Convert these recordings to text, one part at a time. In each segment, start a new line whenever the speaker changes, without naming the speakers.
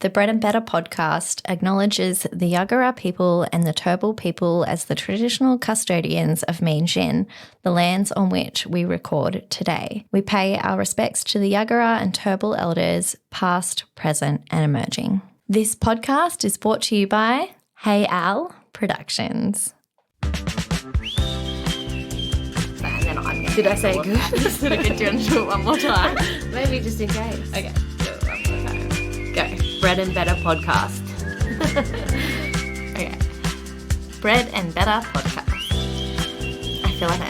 The Bread and Better podcast acknowledges the Yagara people and the Turrbal people as the traditional custodians of Meanjin, the lands on which we record today. We pay our respects to the Yagara and Turrbal elders, past, present, and emerging. This podcast is brought to you by Hey Al Productions.
Did I say good? Did I get you to do it one more time? Maybe just in case. Okay, do it one more time. Go. Bread and Better podcast. Okay. Bread and Better podcast. I feel like I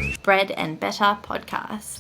am. Bread and Better podcast.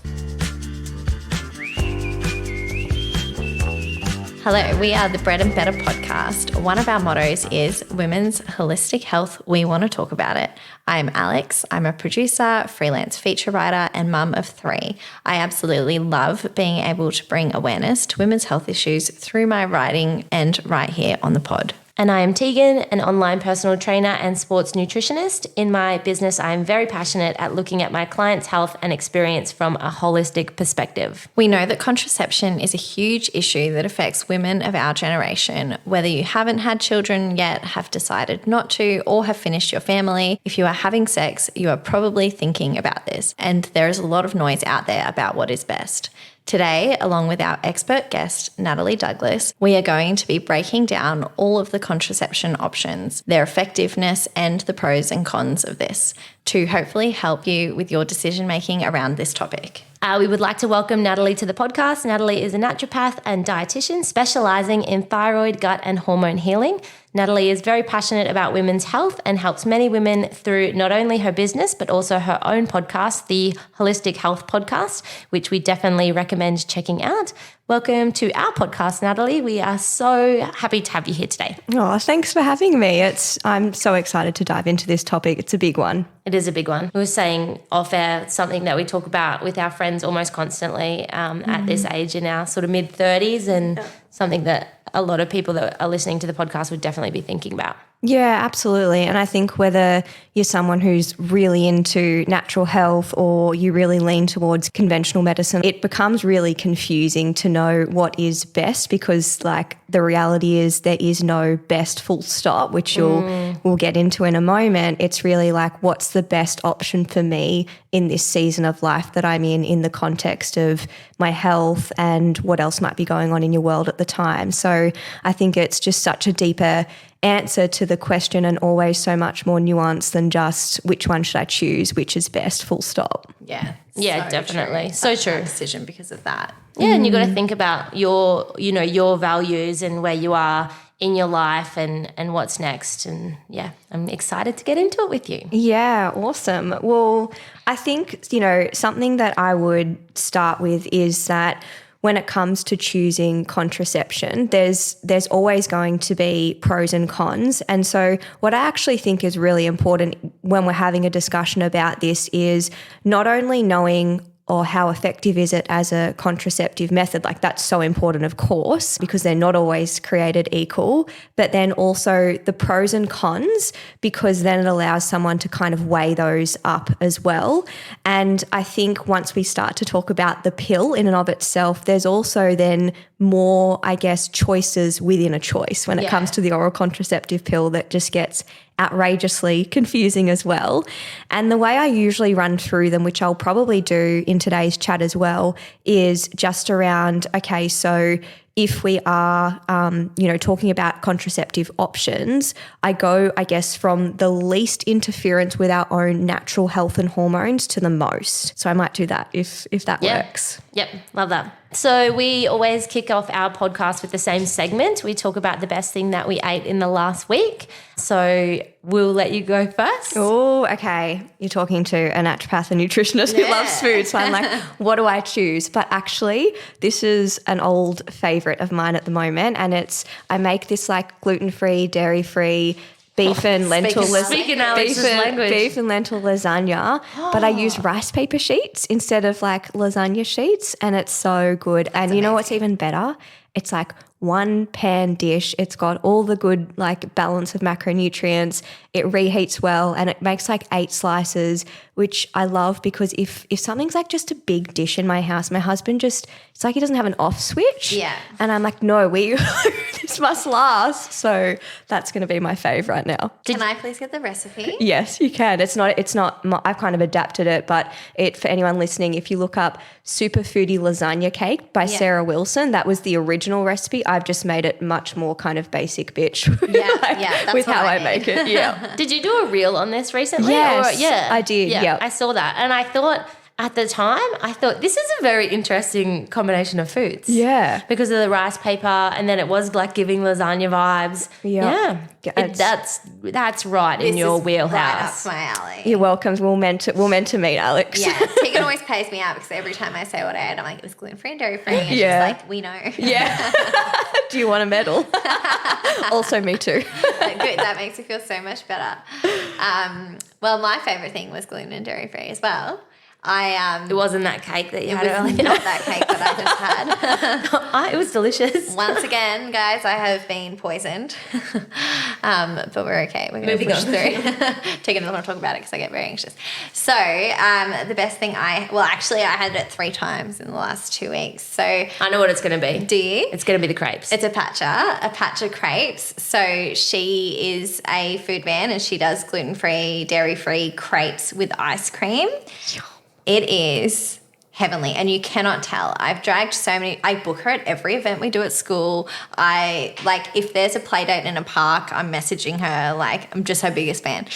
Hello, we are the Bread and Better podcast. One of our mottos is women's holistic health. We want to talk about it. I'm Alex. I'm a producer, freelance feature writer, and mum of 3. I absolutely love being able to bring awareness to women's health issues through my writing and right here on the pod.
And I am Tegan, an online personal trainer and sports nutritionist. In my business, I am very passionate at looking at my clients' health and experience from a holistic perspective.
We know that contraception is a huge issue that affects women of our generation. Whether you haven't had children yet, have decided not to, or have finished your family, if you are having sex, you are probably thinking about this. And there is a lot of noise out there about what is best. Today, along with our expert guest, Natalie Douglas, we are going to be breaking down all of the contraception options, their effectiveness, and the pros and cons of this to hopefully help you with your decision-making around this topic.
We would like to welcome Natalie to the podcast. Natalie is a naturopath and dietitian specialising in thyroid, gut, and hormone healing. Natalie is very passionate about women's health and helps many women through not only her business, but also her own podcast, the Holistic Health Podcast, which we definitely recommend checking out. Welcome to our podcast, Natalie. We are so happy to have you here today.
Oh, thanks for having me. I'm so excited to dive into this topic. It's a big one.
It is a big one. We were saying off air, something that we talk about with our friends almost constantly at this age in our sort of mid-30s, and something that a lot of people that are listening to the podcast would definitely be thinking about.
Yeah, absolutely. And I think whether you're someone who's really into natural health or you really lean towards conventional medicine, it becomes really confusing to know what is best, because like the reality is there is no best full stop, which we'll get into in a moment. It's really like, what's the best option for me in this season of life that I'm in the context of my health and what else might be going on in your world at the time. So I think it's just such a deeper answer to the question, and always so much more nuanced than just which one should I choose, which is best, full stop.
Yeah.
Yeah,
so
definitely.
True.
So true.
Decision because of that.
Yeah, and you got to think about your values and where you are in your life and what's next. And yeah, I'm excited to get into it with you.
Yeah, awesome. Well, I think, something that I would start with is that when it comes to choosing contraception, there's always going to be pros and cons. And so what I actually think is really important when we're having a discussion about this is not only knowing or how effective is it as a contraceptive method, like that's so important, of course, because they're not always created equal, but then also the pros and cons, because then it allows someone to kind of weigh those up as well. And I think once we start to talk about the pill in and of itself, there's also then more, I guess, choices within a choice when it comes to the oral contraceptive pill that just gets outrageously confusing as well. And the way I usually run through them, which I'll probably do in today's chat as well, is just around, okay, so if we are, talking about contraceptive options, I go, I guess, from the least interference with our own natural health and hormones to the most. So I might do that if that works.
Yep, love that. So we always kick off our podcast with the same segment. We talk about the best thing that we ate in the last week. So we'll let you go first.
Oh, okay. You're talking to a naturopath and nutritionist who loves food. So I'm like, what do I choose? But actually, this is an old favorite of mine at the moment. And I make this like gluten-free, dairy-free beef and lentil lasagna, but I use rice paper sheets instead of like lasagna sheets, and it's so good. And you know what's even better? It's like one pan dish. It's got all the good like balance of macronutrients. It reheats well and it makes like 8 slices, which I love because if something's like just a big dish in my house, my husband just, it's like he doesn't have an off switch.
Yeah.
And I'm like, no, this must last. So that's going to be my fave right now.
Can I please get the recipe?
Yes, you can. It's not, I've kind of adapted it, but for anyone listening, if you look up Super Foodie Lasagna Cake by Sarah Wilson, that was the original recipe. I've just made it much more kind of basic bitch
That's
with
what
how I
need.
make it. Yeah.
Did you do a reel on this recently?
Yes,
Yeah,
I did.
Yeah,
Yep.
I saw that. And I thought at the time, this is a very interesting combination of foods.
Yeah.
Because of the rice paper and then it was like giving lasagna vibes.
Yeah.
That's right in your wheelhouse.
Right up my alley.
You're welcome. We're meant to meet, Alex.
Yeah, Tegan always pays me out because every time I say what I ate, I'm like, it was gluten-free and dairy-free. And
Yeah.
she's like, we know.
Yeah. Do you want a medal? Also, me too.
Good, that makes me feel so much better. Well, my favourite thing was gluten and dairy-free as well.
It wasn't that cake that you
It
had
was
earlier.
not that cake that I just had.
It was delicious.
Once again, guys, I have been poisoned. But we're okay. We're going to push through. Tegan doesn't want to talk about it because I get very anxious. So the best thing I had it 3 times in the last 2 weeks. So
I know what it's going to be.
do you?
It's going to be the crepes.
It's a patcha crepes. So she is a food man and she does gluten-free, dairy-free crepes with ice cream. It is heavenly and you cannot tell. I've dragged I book her at every event we do at school. If there's a play date in a park, I'm messaging her, like I'm just her biggest fan.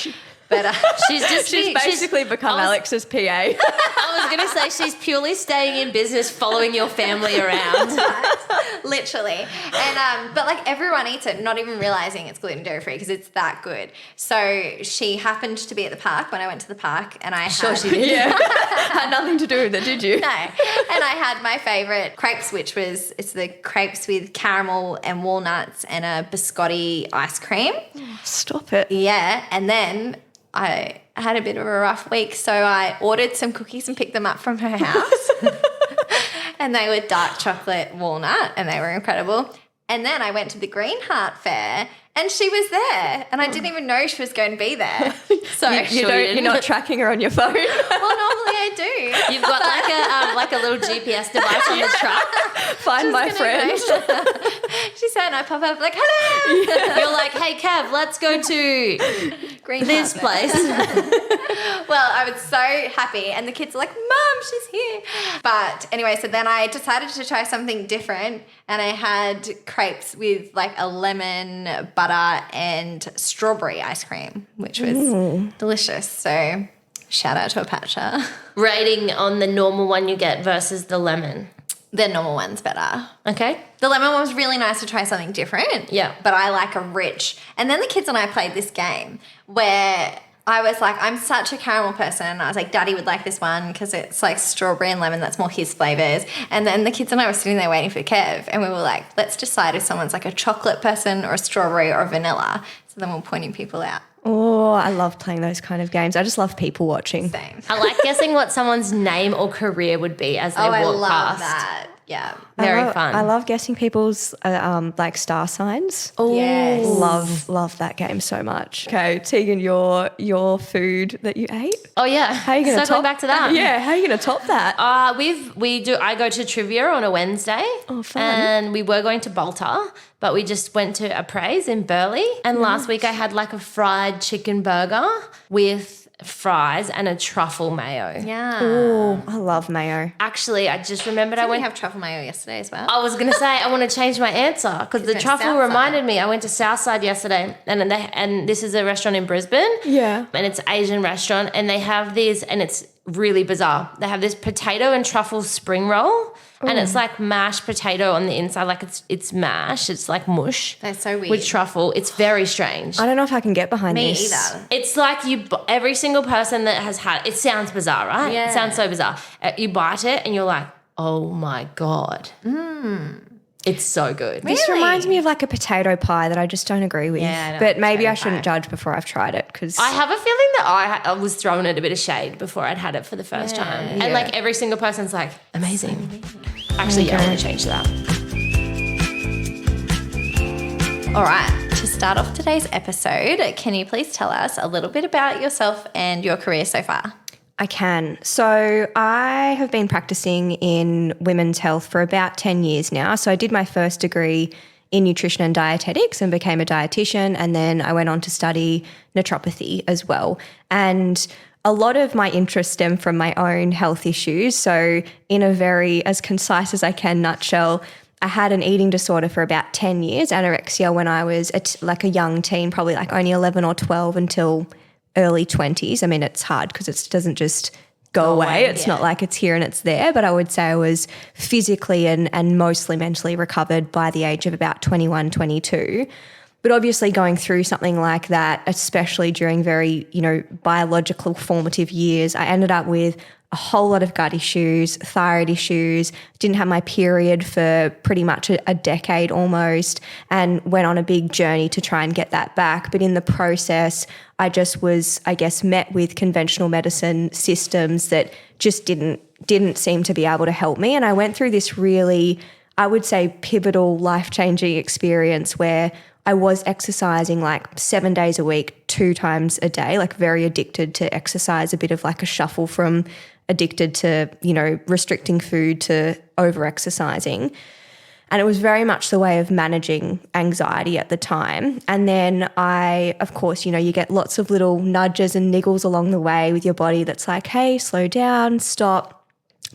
But
she's basically become Alex's PA.
I was going to say she's purely staying in business, following your family around.
Literally. And but like everyone eats it, not even realizing it's gluten dairy free because it's that good. So she happened to be at the park when I went to the park and I
She did.
Yeah. Had nothing to do with it, did you?
No. And I had my favorite crepes, it's the crepes with caramel and walnuts and a biscotti ice cream.
Stop it.
Yeah. And then I had a bit of a rough week, so I ordered some cookies and picked them up from her house. And they were dark chocolate walnut and they were incredible. And then I went to the Green Heart Fair and she was there and I didn't even know she was going to be there. So
You're not tracking her on your phone.
well, normally I do.
You've got like a little GPS device on the truck.
Find my friend.
She said, and I pop up like, hello.
Yeah. You're like, hey, Kev, let's go to
Green
this
Heart
place.
Well, I was so happy and the kids are like, Mum, she's here. But anyway, so then I decided to try something different and I had crepes with like a lemon, butter and strawberry ice cream, which was delicious. So shout out to Apache.
Rating on the normal one you get versus the lemon.
The normal one's better.
Okay.
The lemon one was really nice to try something different.
Yeah.
But I like a rich. And then the kids and I played this game where I was like, I'm such a caramel person. I was like, Daddy would like this one because it's like strawberry and lemon. That's more his flavors. And then the kids and I were sitting there waiting for Kev and we were like, let's decide if someone's like a chocolate person or a strawberry or a vanilla. So then we're pointing people out.
Oh, I love playing those kind of games. I just love people watching.
Same.
I like guessing what someone's name or career would be as they walk
I love
past.
that. Yeah.
Very fun.
I love guessing people's like star signs.
Oh,
Yes.
Love that game so much. Okay, Tegan, your food that you ate.
Oh yeah.
How are you going to
Circling
top
back to that?
Yeah, how are you going to top that?
I go to trivia on a Wednesday.
Oh, fun.
And we were going to Balta, but we just went to Appraise in Burleigh. And last week I had like a fried chicken burger with fries and a truffle mayo.
Yeah.
Oh, I love mayo.
Actually, I just remembered I
We
went.
have truffle mayo yesterday as well.
I was going to say I want to change my answer because the
went
truffle
Southside.
reminded me. I went to Southside yesterday, and this is a restaurant in Brisbane.
Yeah.
And it's an Asian restaurant, and they have these, and it's really bizarre. They have this potato and truffle spring roll, and it's like mashed potato on the inside, like it's mash. It's like mush.
That's so weird.
With truffle. It's very strange.
I don't know if I can get behind
Me
this.
either.
It's like every single person that has had it sounds bizarre, right?
Yeah.
It sounds so bizarre. You bite it and you're like, oh my God. It's so good.
This
Really?
reminds me of like a potato pie that I just don't agree with.
Yeah, I don't
but
like
maybe
potato
I shouldn't
pie.
judge before I've tried it because
I have a feeling that I was thrown it a bit of shade before I'd had it for the first time. And like every single person's like, amazing. Actually, yeah, I want to change that.
All right, to start off today's episode, can you please tell us a little bit about yourself and your career so far?
I can. So I have been practicing in women's health for about 10 years now. So I did my first degree in nutrition and dietetics and became a dietitian, and then I went on to study naturopathy as well. And a lot of my interest stemmed from my own health issues. So in a very as concise as I can nutshell, I had an eating disorder for about 10 years, anorexia, when I was like a young teen, probably like only 11 or 12 until early 20s. I mean, it's hard because it doesn't just go away. It's not like it's here and it's there, but I would say I was physically and mostly mentally recovered by the age of about 21, 22. But obviously going through something like that, especially during very, biological formative years, I ended up with a whole lot of gut issues, thyroid issues, didn't have my period for pretty much a decade almost, and went on a big journey to try and get that back. But in the process, I just was, met with conventional medicine systems that just didn't seem to be able to help me. And I went through this really, I would say, pivotal, life-changing experience where I was exercising like 7 days a week, 2 times a day, like very addicted to exercise, a bit of like a shuffle from addicted to, restricting food to over-exercising. And it was very much the way of managing anxiety at the time. And then I, of course, you get lots of little nudges and niggles along the way with your body that's like, hey, slow down, stop.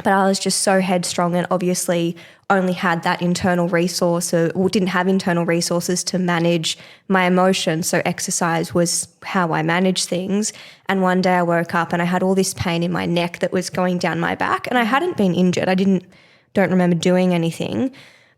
But I was just so headstrong and obviously only had that internal resource or didn't have internal resources to manage my emotions. So exercise was how I managed things. And one day I woke up and I had all this pain in my neck that was going down my back, and I hadn't been injured. I don't remember doing anything.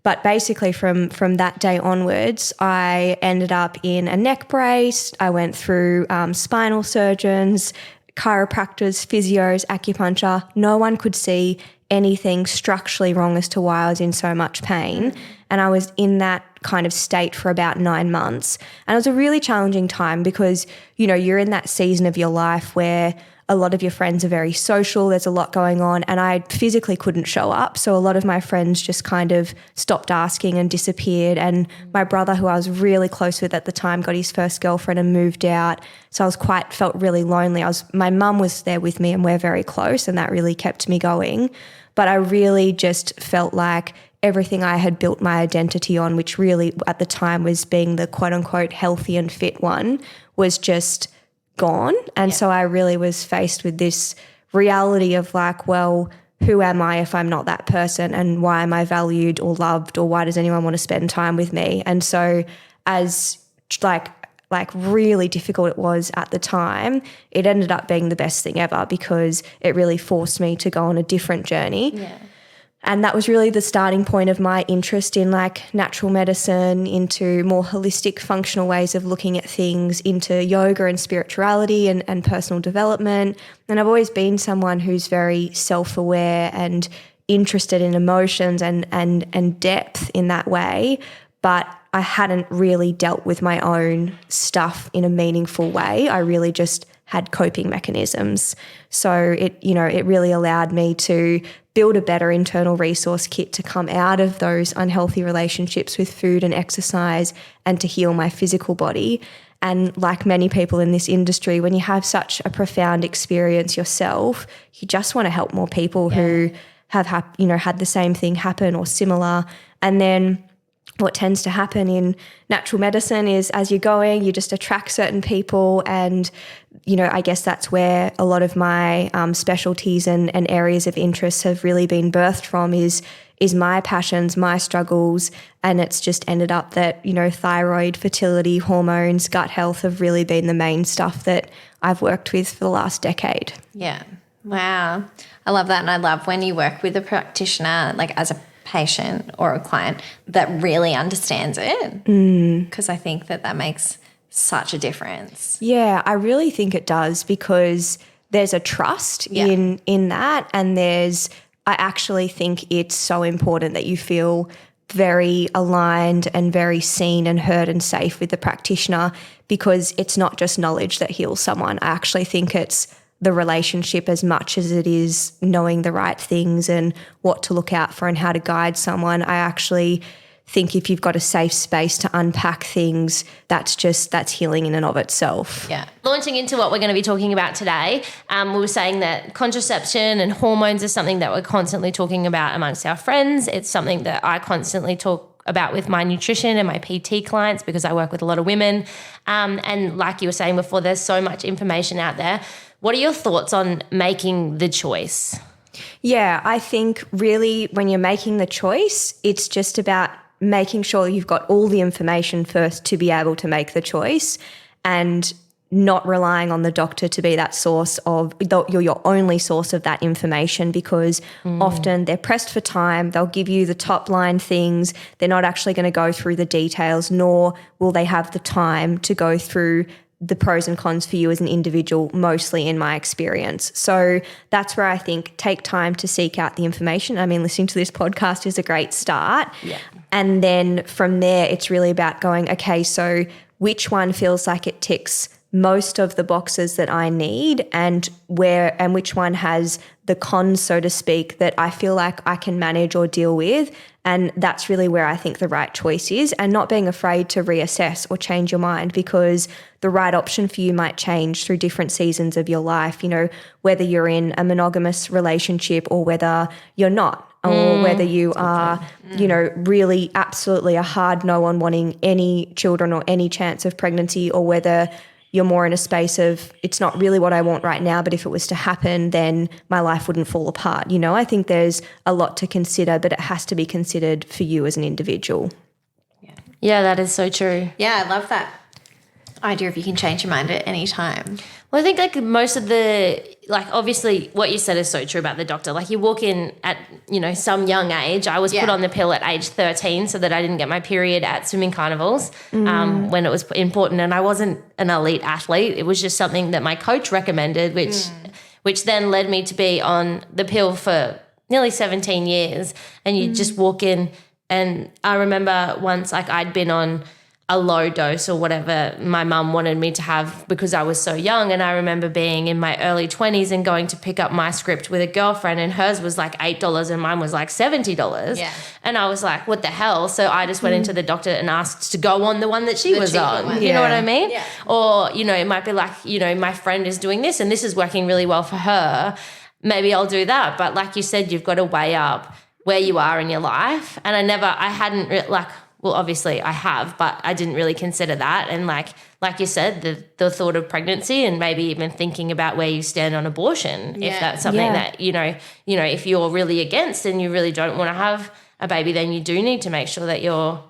But basically from that day onwards, I ended up in a neck brace. I went through spinal surgeons, chiropractors, physios, acupuncture. No one could see anything structurally wrong as to why I was in so much pain. And I was in that kind of state for about 9 months. And it was a really challenging time because, you're in that season of your life where a lot of your friends are very social, there's a lot going on, and I physically couldn't show up. So a lot of my friends just kind of stopped asking and disappeared. And my brother, who I was really close with at the time, got his first girlfriend and moved out. So felt really lonely. My mum was there with me and we're very close, and that really kept me going. But I really just felt like everything I had built my identity on, which really at the time was being the quote unquote healthy and fit one, was just gone. And so I really was faced with this reality of like, well, who am I if I'm not that person, and why am I valued or loved, or why does anyone want to spend time with me? And so as like really difficult it was at the time, it ended up being the best thing ever because it really forced me to go on a different journey. Yeah. And that was really the starting point of my interest in like natural medicine, into more holistic functional ways of looking at things, into yoga and spirituality and personal development. And I've always been someone who's very self-aware and interested in emotions and depth in that way. But I hadn't really dealt with my own stuff in a meaningful way. I really just had coping mechanisms. So it really allowed me to build a better internal resource kit to come out of those unhealthy relationships with food and exercise and to heal my physical body. And like many people in this industry, when you have such a profound experience yourself, you just want to help more people who have had the same thing happen or similar. And then what tends to happen in natural medicine is as you're going, you just attract certain people. And, I guess that's where a lot of my specialties and areas of interest have really been birthed from is my passions, my struggles. And it's just ended up that, thyroid, fertility, hormones, gut health have really been the main stuff that I've worked with for the last decade.
Yeah. Wow. I love that. And I love when you work with a practitioner, like as a patient or a client that really understands it, because I think that makes such a difference.
Yeah, I really think it does, because there's a trust in that, and I actually think it's so important that you feel very aligned and very seen and heard and safe with the practitioner, because it's not just knowledge that heals someone. I actually think it's the relationship as much as it is knowing the right things and what to look out for and how to guide someone. I actually think if you've got a safe space to unpack things, that's healing in and of itself.
Yeah. Launching into what we're going to be talking about today, we were saying that contraception and hormones is something that we're constantly talking about amongst our friends. It's something that I constantly talk about with my nutrition and my PT clients because I work with a lot of women. And like you were saying before, there's so much information out there. What are your thoughts on making the choice?
Yeah, I think really when you're making the choice, it's just about making sure you've got all the information first to be able to make the choice, and not relying on the doctor to be that source of, you're your only source of that information, because often they're pressed for time. They'll give you the top line things. They're not actually going to go through the details, nor will they have the time to go through the pros and cons for you as an individual, mostly in my experience. So that's where I think take time to seek out the information. I mean, listening to this podcast is a great start.
Yeah.
And then from there, it's really about going, okay, so which one feels like it ticks most of the boxes that I need, and which one has the cons, so to speak, that I feel like I can manage or deal with. And that's really where I think the right choice is, and not being afraid to reassess or change your mind, because the right option for you might change through different seasons of your life, whether you're in a monogamous relationship or whether you're not, or whether you are, really absolutely a hard no on wanting any children or any chance of pregnancy, or whether you're more in a space of it's not really what I want right now, but if it was to happen, then my life wouldn't fall apart. I think there's a lot to consider, but it has to be considered for you as an individual.
Yeah, that is so true.
Yeah, I love that idea of you can change your mind at any time.
Well, I think most of obviously what you said is so true about the doctor. You walk in at, some young age. I was put on the pill at age 13 so that I didn't get my period at swimming carnivals when it was important. And I wasn't an elite athlete. It was just something that my coach recommended, which then led me to be on the pill for nearly 17 years. And you just walk in, and I remember once I'd been on a low dose or whatever my mum wanted me to have because I was so young. And I remember being in my early 20s and going to pick up my script with a girlfriend, and hers was $8 and mine was $70.
Yeah.
And I was like, what the hell? So I just went into the doctor and asked to go on the one that she was on.
One.
You know what I mean?
Yeah.
Or, it might be my friend is doing this and this is working really well for her. Maybe I'll do that. But like you said, you've got to weigh up where you are in your life. And I hadn't well, obviously I have, but I didn't really consider that. And like you said, the thought of pregnancy and maybe even thinking about where you stand on abortion, if that's something that, if you're really against and you really don't want to have a baby, then you do need to make sure that you're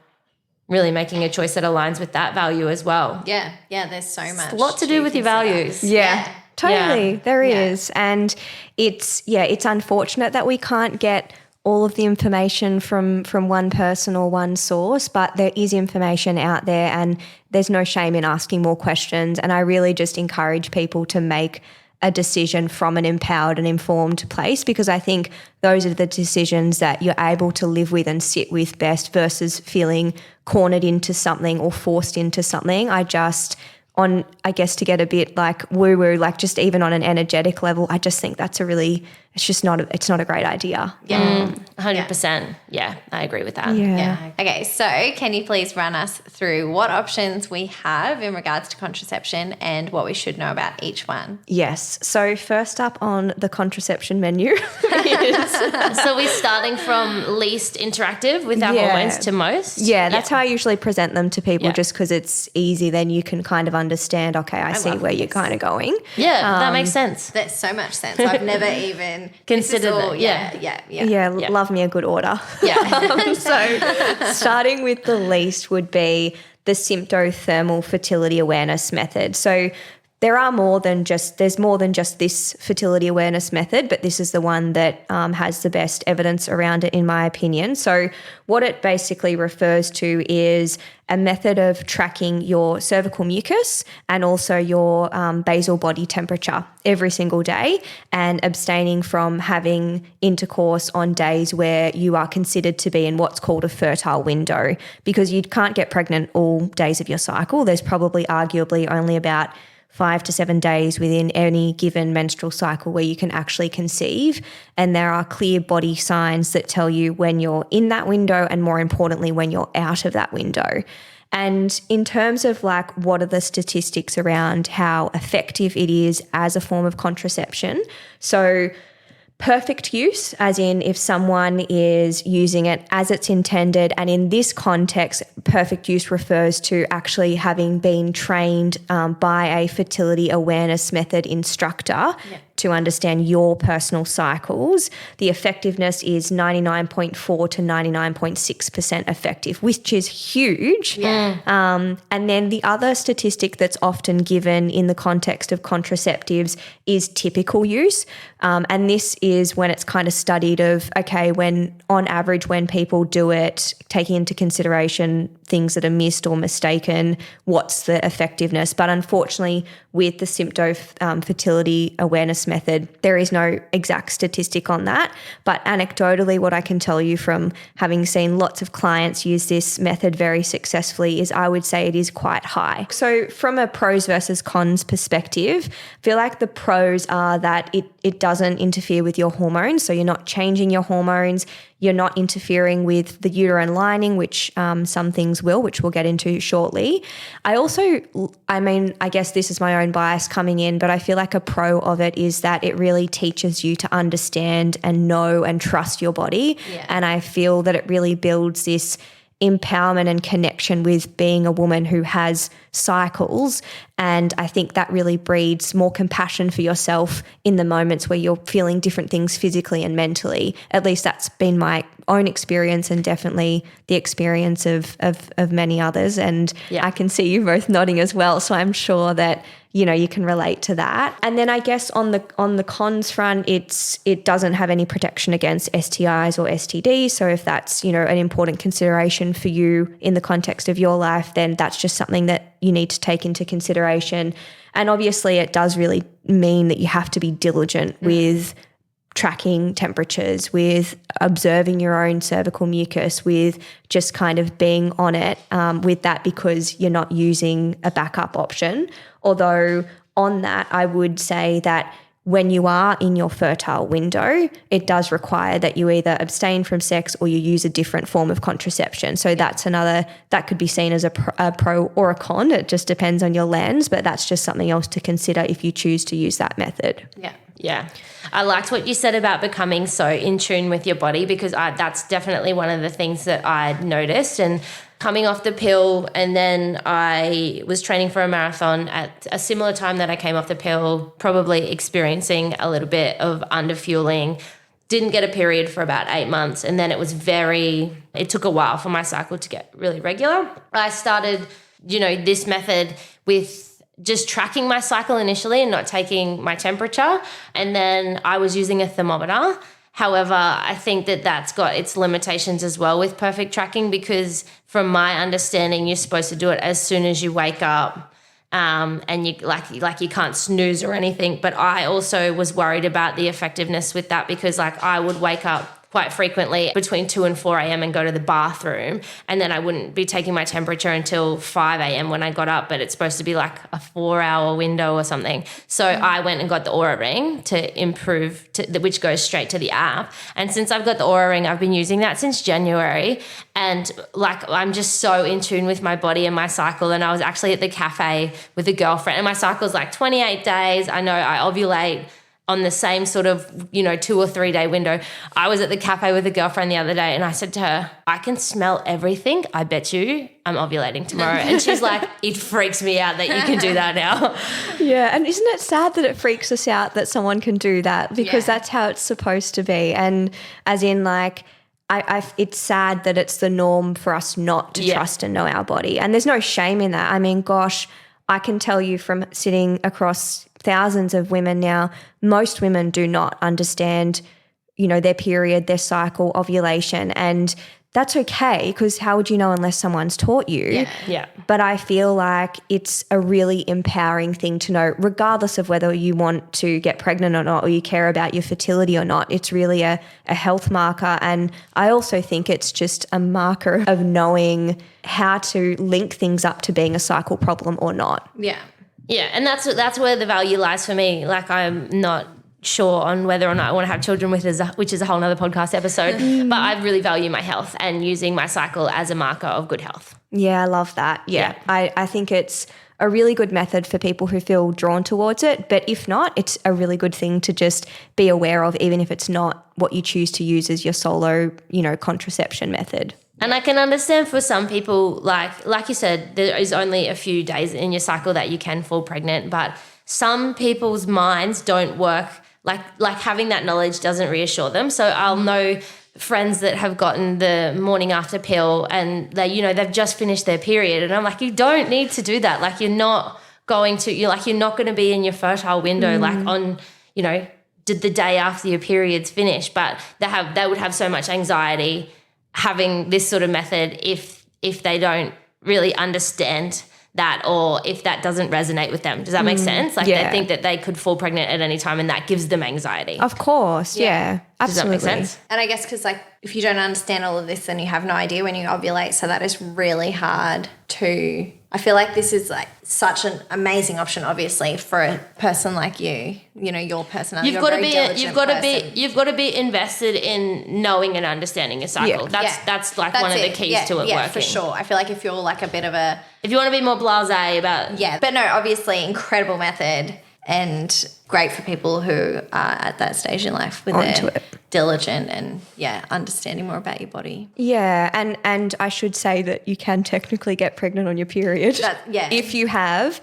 really making a choice that aligns with that value as well.
Yeah. Yeah, there's so much.
A lot to do with your values.
Yeah. Totally.
Yeah.
There is. And it's unfortunate that we can't get all of the information from one person or one source, but there is information out there, and there's no shame in asking more questions. And I really just encourage people to make a decision from an empowered and informed place, because I think those are the decisions that you're able to live with and sit with best, versus feeling cornered into something or forced into something. I guess to get a bit woo-woo, just even on an energetic level, I just think that's it's not a great idea.
Yeah.
100%. Yeah, I agree with that.
Yeah.
Okay, so can you please run us through what options we have in regards to contraception and what we should know about each one?
Yes. So first up on the contraception menu
So we're starting from least interactive with our hormones to most?
Yeah, that's how I usually present them to people, just because it's easy. Then you can kind of understand, okay, I see where you're kind of going.
Yeah, that makes sense.
There's so much sense. I've never even
considered that.
Yeah, love me a good order.
Yeah.
So starting with the least would be the Symptothermal fertility awareness method. So there's more than just this fertility awareness method, but this is the one that has the best evidence around it, in my opinion. So what it basically refers to is a method of tracking your cervical mucus and also your basal body temperature every single day, and abstaining from having intercourse on days where you are considered to be in what's called a fertile window, because you can't get pregnant all days of your cycle. There's probably arguably only about 5 to 7 days within any given menstrual cycle where you can actually conceive. And there are clear body signs that tell you when you're in that window and, more importantly, when you're out of that window. And in terms of like what are the statistics around how effective it is as a form of contraception, so perfect use, as in if someone is using it as it's intended, and in this context, perfect use refers to actually having been trained by a fertility awareness method instructor to understand your personal cycles. The effectiveness is 99.4 to 99.6% effective, which is huge. And then the other statistic that's often given in the context of contraceptives is typical use. And this is when it's kind of studied of, okay, when on average, when people do it, taking into consideration things that are missed or mistaken, what's the effectiveness? But unfortunately, with the Fertility Awareness Method, there is no exact statistic on that. But anecdotally, what I can tell you from having seen lots of clients use this method very successfully is I would say it is quite high. So from a pros versus cons perspective, I feel like the pros are that it doesn't interfere with your hormones. So you're not changing your hormones. You're not interfering with the uterine lining, which some things will, which we'll get into shortly. I guess this is my own bias coming in, but I feel like a pro of it is that it really teaches you to understand and know and trust your body. Yeah. And I feel that it really builds this empowerment and connection with being a woman who has cycles. And I think that really breeds more compassion for yourself in the moments where you're feeling different things physically and mentally. At least that's been my own experience and definitely the experience of many others. And I can see you both nodding as well. So I'm sure that, you know, you can relate to that. And then I guess on the cons front, it doesn't have any protection against STIs or STDs. So if that's, you know, an important consideration for you in the context of your life, then that's just something that you need to take into consideration. And obviously it does really mean that you have to be diligent with tracking temperatures, with observing your own cervical mucus, with just kind of being on it with that, because you're not using a backup option. Although on that, I would say that when you are in your fertile window, it does require that you either abstain from sex or you use a different form of contraception. So that's another, that could be seen as a pro or a con. It just depends on your lens, but that's just something else to consider if you choose to use that method.
Yeah. I liked what you said about becoming so in tune with your body, because that's definitely one of the things that I noticed. And coming off the pill, and then I was training for a marathon at a similar time that I came off the pill, probably experiencing a little bit of underfueling. Didn't get a period for about 8 months, and then it took a while for my cycle to get really regular. I started, this method with just tracking my cycle initially and not taking my temperature. And then I was using a thermometer. However, I think that that's got its limitations as well with perfect tracking, because from my understanding, you're supposed to do it as soon as you wake up. And you you can't snooze or anything. But I also was worried about the effectiveness with that, because I would wake up quite frequently between 2 and 4 a.m. and go to the bathroom, and then I wouldn't be taking my temperature until 5 a.m. when I got up, but it's supposed to be like a 4-hour window or something. So I went and got the Oura Ring to improve, which goes straight to the app. And since I've got the Oura Ring, I've been using that since January, and I'm just so in tune with my body and my cycle. And I was actually at the cafe with a girlfriend, and my cycle's 28 days. I know I ovulate on the same sort of, 2 or 3 day window. I was at the cafe with a girlfriend the other day, and I said to her, I can smell everything. I bet you I'm ovulating tomorrow. And she's like, it freaks me out that you can do that now.
Yeah. And isn't it sad that it freaks us out that someone can do that? Because that's how it's supposed to be. And as in it's sad that it's the norm for us not to trust and know our body. And there's no shame in that. I mean, gosh, I can tell you from sitting across thousands of women now, most women do not understand, their period, their cycle, ovulation. And that's okay, because how would you know unless someone's taught you?
Yeah.
But I feel like it's a really empowering thing to know, regardless of whether you want to get pregnant or not, or you care about your fertility or not. It's really a health marker. And I also think it's just a marker of knowing how to link things up to being a cycle problem or not.
Yeah.
Yeah, and that's where the value lies for me. Like, I'm not sure on whether or not I want to have children with, which is a whole nother podcast episode, but I really value my health and using my cycle as a marker of good health.
Yeah, I love that. Yeah. I think it's a really good method for people who feel drawn towards it. But if not, it's a really good thing to just be aware of, even if it's not what you choose to use as your solo, contraception method.
And I can understand for some people, like you said, there is only a few days in your cycle that you can fall pregnant, but some people's minds don't work. Like having that knowledge doesn't reassure them. So I'll know friends that have gotten the morning after pill and they've just finished their period, and I'm like, you don't need to do that. Like, you're not going to be in your fertile window on the day after your period's finished. But they would have so much anxiety having this sort of method if they don't really understand that, or if that doesn't resonate with them. Does that make sense? Like, they think that they could fall pregnant at any time, and that gives them anxiety.
Of course, yeah. Absolutely.
Does that make sense?
And I guess because, if you don't understand all of this, then you have no idea when you ovulate. So that is really hard to – I feel like this is, such an amazing option, obviously, for a person like you, your personality. You've got
to be invested in knowing and understanding your cycle.
Yeah.
That's one of the keys to it working.
Yeah, for sure. I feel like if you're a bit of a –
if you want to be more blasé about –
yeah, but no, obviously incredible method and great for people who are at that stage in life with their diligent and understanding more about your body.
Yeah, and I should say that you can technically get pregnant on your period. If you have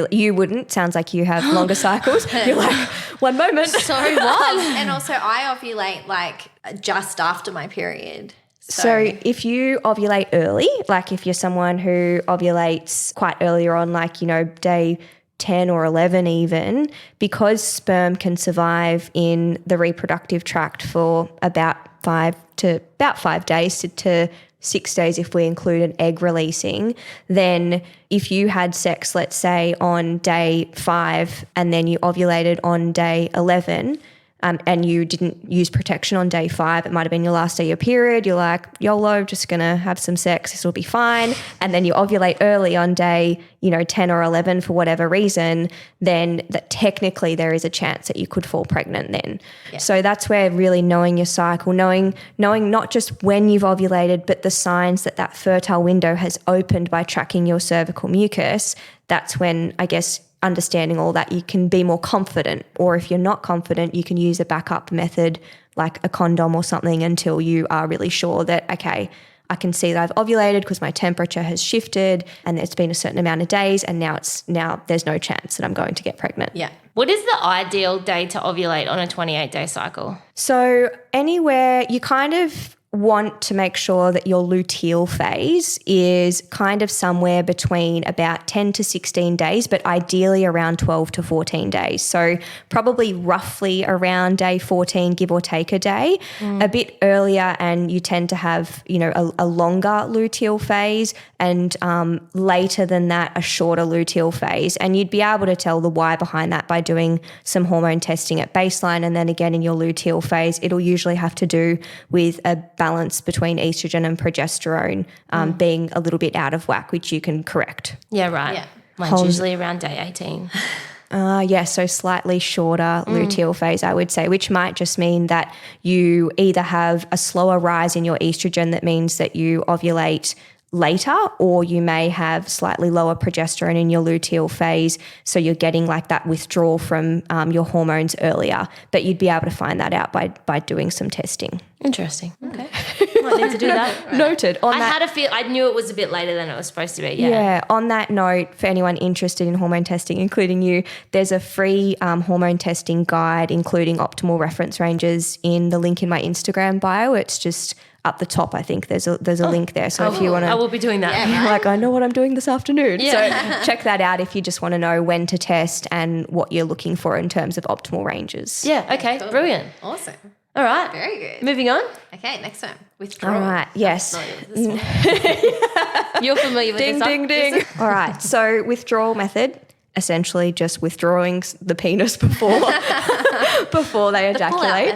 you wouldn't. Sounds like you have longer cycles. You're like, one moment.
Sorry, what?
And also I ovulate just after my period.
So if you ovulate early, if you're someone who ovulates quite earlier on, day 10 or 11 even, because sperm can survive in the reproductive tract for about 5 days to 6 days if we include an egg releasing, then if you had sex, let's say, on day 5 and then you ovulated on day 11, and you didn't use protection on day 5, it might have been your last day of your period, you're like, YOLO, just going to have some sex, this will be fine. And then you ovulate early on day, 10 or 11 for whatever reason, then that technically there is a chance that you could fall pregnant then. Yeah. So that's where really knowing your cycle, knowing not just when you've ovulated, but the signs that fertile window has opened by tracking your cervical mucus, that's when, I guess, understanding all that, you can be more confident. Or if you're not confident, you can use a backup method like a condom or something until you are really sure that, okay, I can see that I've ovulated because my temperature has shifted and it's been a certain amount of days, and now there's no chance that I'm going to get pregnant.
Yeah.
What is the ideal day to ovulate on a 28-day cycle?
So anywhere you kind of want to make sure that your luteal phase is kind of somewhere between about 10 to 16 days, but ideally around 12 to 14 days. So probably roughly around day 14, give or take a day, a bit earlier, and you tend to have, a longer luteal phase, and later than that, a shorter luteal phase. And you'd be able to tell the why behind that by doing some hormone testing at baseline. And then again, in your luteal phase, it'll usually have to do with a balance between estrogen and progesterone being a little bit out of whack, which you can correct.
Yeah, right. Yeah. Mine's usually around day 18.
So slightly shorter luteal phase, I would say, which might just mean that you either have a slower rise in your estrogen that means that you ovulate later, or you may have slightly lower progesterone in your luteal phase, so you're getting that withdrawal from your hormones earlier. But you'd be able to find that out by doing some testing.
Interesting. Okay. Might need to do that.
Noted.
I knew it was a bit later than it was supposed to be.
Yeah. On that note, for anyone interested in hormone testing, including you, there's a free hormone testing guide, including optimal reference ranges, in the link in my Instagram bio. It's just up the top, I think there's a link there. So if you want to,
I will be doing that.
Yeah, I know what I'm doing this afternoon. Yeah. So check that out if you just want to know when to test and what you're looking for in terms of optimal ranges.
Yeah. Okay. Cool. Brilliant.
Awesome.
All right.
Very good.
Moving on.
Okay. Next one. Withdrawal.
All right. Yes.
You're familiar with this?
Ding, ding, ding. All right. So withdrawal method, essentially just withdrawing the penis before they ejaculate.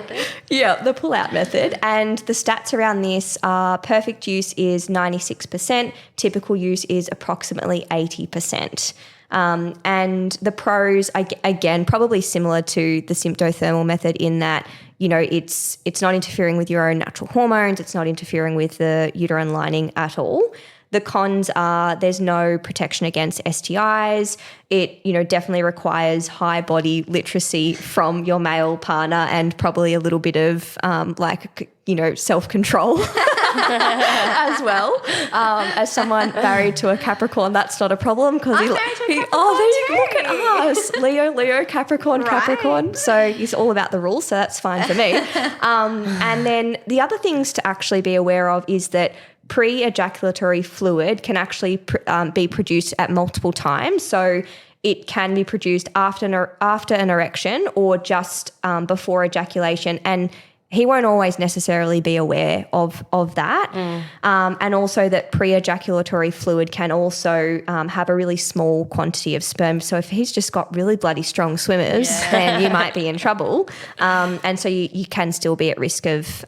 The pull-out method. And the stats around this are perfect use is 96%, typical use is approximately 80%. And the pros, again, probably similar to the Symptothermal method in that, it's not interfering with your own natural hormones. It's not interfering with the uterine lining at all. The cons are there's no protection against STIs. It, definitely requires high body literacy from your male partner and probably a little bit of self-control as well. As someone married to a Capricorn, that's not a problem because look at us, Leo, Capricorn. So it's all about the rules, so that's fine for me. And then the other things to actually be aware of is that pre-ejaculatory fluid can actually be produced at multiple times. So it can be produced after an erection or just before ejaculation, and he won't always necessarily be aware of that. And also that pre-ejaculatory fluid can also have a really small quantity of sperm. So if he's just got really bloody strong swimmers, then you might be in trouble. And so you can still be at risk of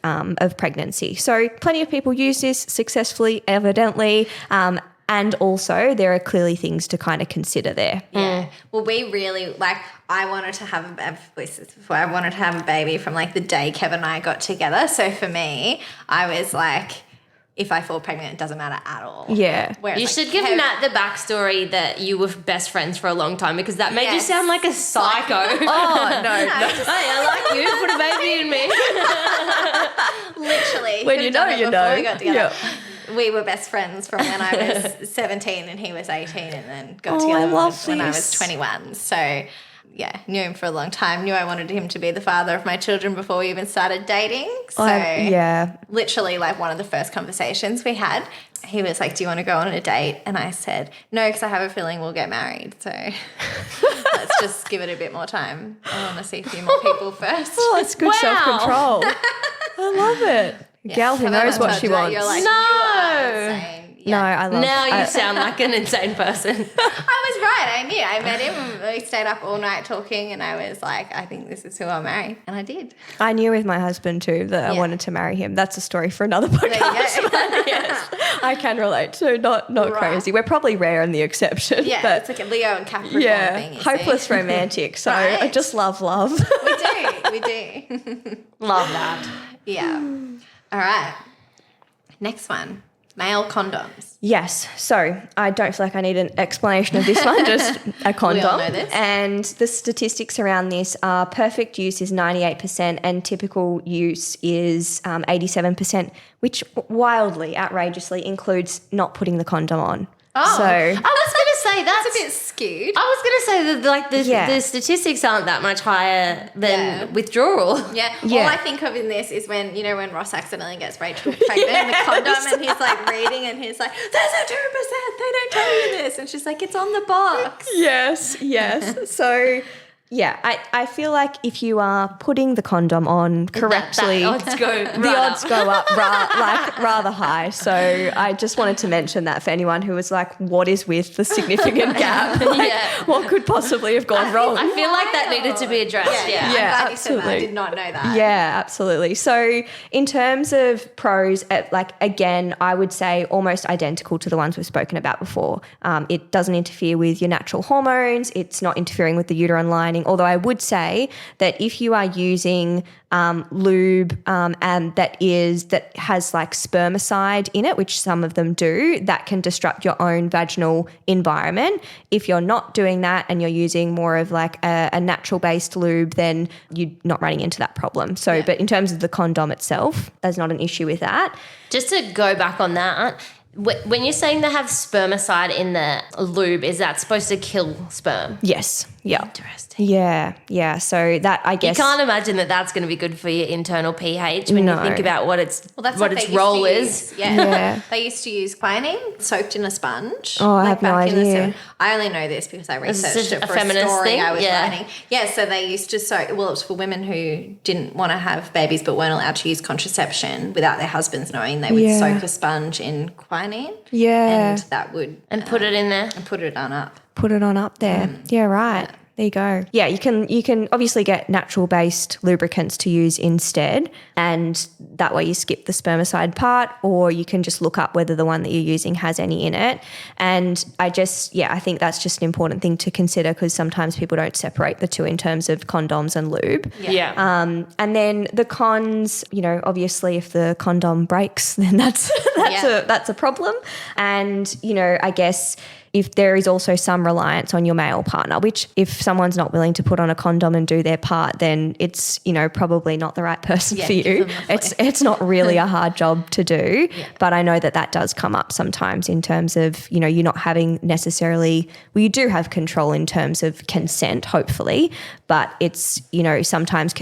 pregnancy. So plenty of people use this successfully, evidently. And also there are clearly things to kind of consider there.
Yeah. Well, we really I wanted to have a baby from the day Kevin and I got together. So for me, I was like, if I fall pregnant, it doesn't matter at all.
Yeah.
Whereas you should give Nat the backstory that you were best friends for a long time because that made you sound like a psycho.
Oh, no.
Hey, I like you. Put a baby in me.
Literally.
When you know, you know.
We got together. Yeah. We were best friends from when I was 17 and he was 18 and then got together when I was 21. So, knew him for a long time. Knew I wanted him to be the father of my children before we even started dating. So, literally one of the first conversations we had, he was like, do you want to go on a date? And I said, no, because I have a feeling we'll get married. So let's just give it a bit more time. I want to see a few more people first.
Oh, that's good self-control. I love it. A gal who knows what she wants.
You're like,
no.
You are insane. Yeah.
No, I love it.
Now you sound like an insane person.
I was right. I knew. I met him. We stayed up all night talking and I was like, I think this is who I'll marry. And I did.
I knew with my husband too that I wanted to marry him. That's a story for another podcast. Yes, I can relate to. Not crazy. We're probably rare and the exception.
Yeah,
but
it's like a Leo and Capricorn thing.
Hopeless romantic. So I just love.
We do.
Love that.
Yeah. All right. Next one. Male condoms.
Yes. So I don't feel like I need an explanation of this one, just a condom.
We all know this.
And the statistics around this are perfect use is 98% and typical use is 87%, which wildly, outrageously includes not putting the condom on.
Oh,
so
I was going to say that's
a bit skewed.
I was going to say that the statistics aren't that much higher than withdrawal.
Yeah. All I think of in this is when Ross accidentally gets Rachel pregnant in the condom and he's reading and he's like, there's a 2%, they don't tell you this. And she's like, it's on the box.
Yes. So yeah, I feel like if you are putting the condom on correctly,
the odds
go up rather high. So I just wanted to mention that for anyone who was like, what is with the significant gap? What could possibly have gone wrong?
I feel like that needed to be addressed.
Yeah, I'm glad absolutely. You said that. I did not know that.
Yeah, absolutely. So in terms of pros, again, I would say almost identical to the ones we've spoken about before. It doesn't interfere with your natural hormones. It's not interfering with the uterine lining. Although I would say that if you are using lube and that has spermicide in it, which some of them do, that can disrupt your own vaginal environment. If you're not doing that and you're using more of a natural based lube, then you're not running into that problem. So, but in terms of the condom itself, there's not an issue with that.
Just to go back on that, when you're saying they have spermicide in the lube, is that supposed to kill sperm?
Yes. Yeah.
Interesting.
Yeah. So that, I guess,
you can't imagine that that's going to be good for your internal pH when you think about what its role is.
Yeah. They used to use quinine soaked in a sponge.
Oh, I have no idea.
I only know this because I researched it for a
feminist
story
thing?
I was writing. Yeah, so they used to soak. Well, it was for women who didn't want to have babies but weren't allowed to use contraception without their husbands knowing. They would soak a sponge in quinine.
Yeah.
And that would
put it in there
and put it on up.
Put it on up there. Yeah, right. There you go. Yeah, you can obviously get natural-based lubricants to use instead, and that way you skip the spermicide part, or you can just look up whether the one that you're using has any in it. And I think that's just an important thing to consider, because sometimes people don't separate the two in terms of condoms and lube.
Yeah.
And then the cons, obviously if the condom breaks, then that's a problem. And, I guess if there is also some reliance on your male partner, which if someone's not willing to put on a condom and do their part, then it's, probably not the right person for you. It's not really a hard job to do. Yeah. But I know that does come up sometimes in terms of, you're not having necessarily, you do have control in terms of consent, hopefully, but it's, sometimes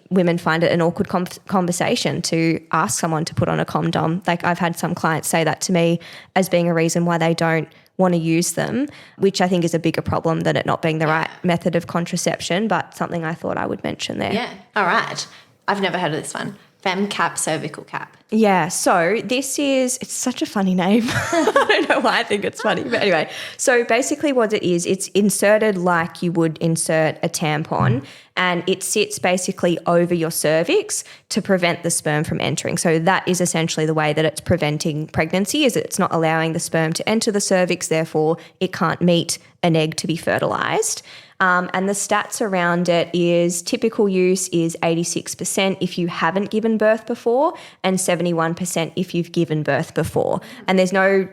women find it an awkward conversation to ask someone to put on a condom. Like I've had some clients say that to me as being a reason why they don't want to use them, which I think is a bigger problem than it not being the right method of contraception, but something I thought I would mention there.
Yeah. All right. I've never heard of this one. FemCap, cervical cap.
Yeah, so it's such a funny name. I don't know why I think it's funny, but anyway. So basically what it is, it's inserted like you would insert a tampon, and it sits basically over your cervix to prevent the sperm from entering. So that is essentially the way that it's preventing pregnancy, is it's not allowing the sperm to enter the cervix, therefore it can't meet an egg to be fertilised. And the stats around it is typical use is 86% if you haven't given birth before, and 71% if you've given birth before. And there's no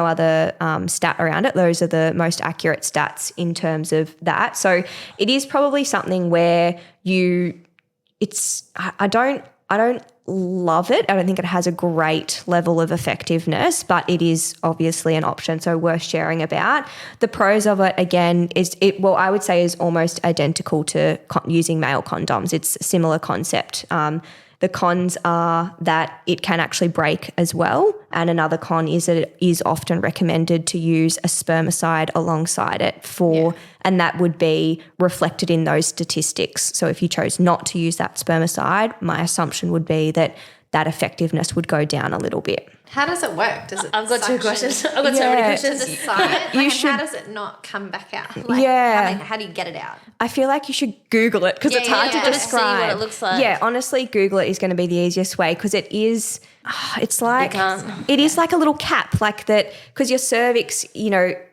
other stat around it. Those are the most accurate stats in terms of that. So it is probably something where I don't love it. I don't think it has a great level of effectiveness, but it is obviously an option, so worth sharing about. The pros of it, again, I would say is almost identical to using male condoms. It's a similar concept. The cons are that it can actually break as well, and another con is that it is often recommended to use a spermicide alongside it and that would be reflected in those statistics. So if you chose not to use that spermicide, my assumption would be that effectiveness would go down a little bit.
How does it work?
I've got two questions. I've got so many questions.
To the side? How does it not come back out? How do you get it out?
I feel like you should Google it, because it's hard to describe.
See what it looks like.
Yeah, honestly, Google it is going to be the easiest way, because it is. It's like it is like a little cap, like that, because your cervix,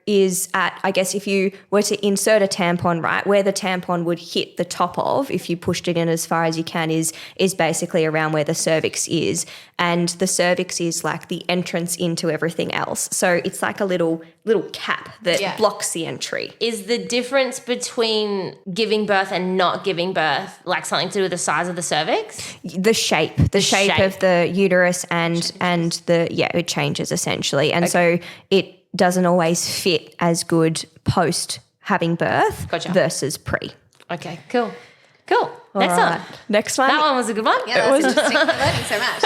is at, I guess if you were to insert a tampon, right, where the tampon would hit the top of, if you pushed it in as far as you can, is basically around where the cervix is, and the cervix is like the entrance into everything else. So it's like a little cap that blocks the entry.
Is the difference between giving birth and not giving birth like something to do with the size of the cervix?
The shape of the uterus and it changes essentially, and so it doesn't always fit as good post having birth versus pre.
Okay, cool. Next one. That one was a good one.
Yeah, that was interesting. I'm learning so much.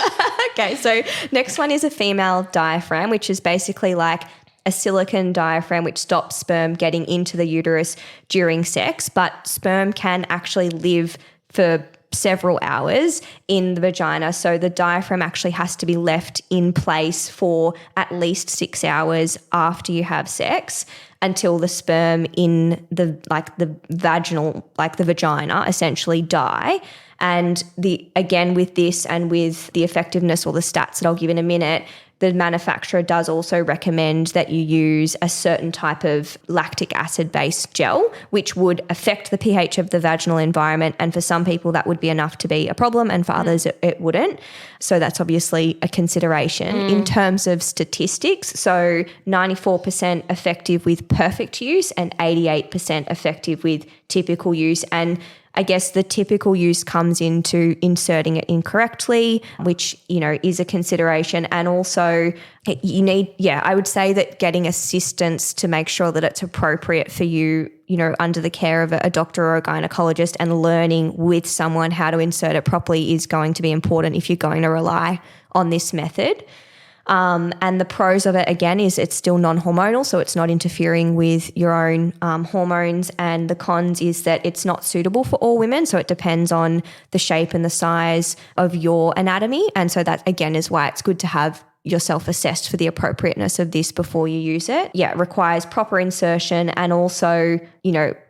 Okay, so next one is a female diaphragm, which is basically like a silicone diaphragm which stops sperm getting into the uterus during sex, but sperm can actually live for several hours in the vagina. So the diaphragm actually has to be left in place for at least 6 hours after you have sex, until the sperm in the vaginal, like the vagina, essentially die. And again with this and with the effectiveness or the stats that I'll give in a minute, the manufacturer does also recommend that you use a certain type of lactic acid-based gel, which would affect the pH of the vaginal environment. And for some people, that would be enough to be a problem, and for others, it wouldn't. So that's obviously a consideration. In terms of statistics, so 94% effective with perfect use and 88% effective with typical use. And I guess the typical use comes into inserting it incorrectly, which, is a consideration. And also you need, I would say that getting assistance to make sure that it's appropriate for you, under the care of a doctor or a gynecologist, and learning with someone how to insert it properly is going to be important if you're going to rely on this method. And the pros of it, again, is it's still non-hormonal, so it's not interfering with your own hormones. And the cons is that it's not suitable for all women, so it depends on the shape and the size of your anatomy. And so that, again, is why it's good to have yourself assessed for the appropriateness of this before you use it. Yeah, it requires proper insertion, and also,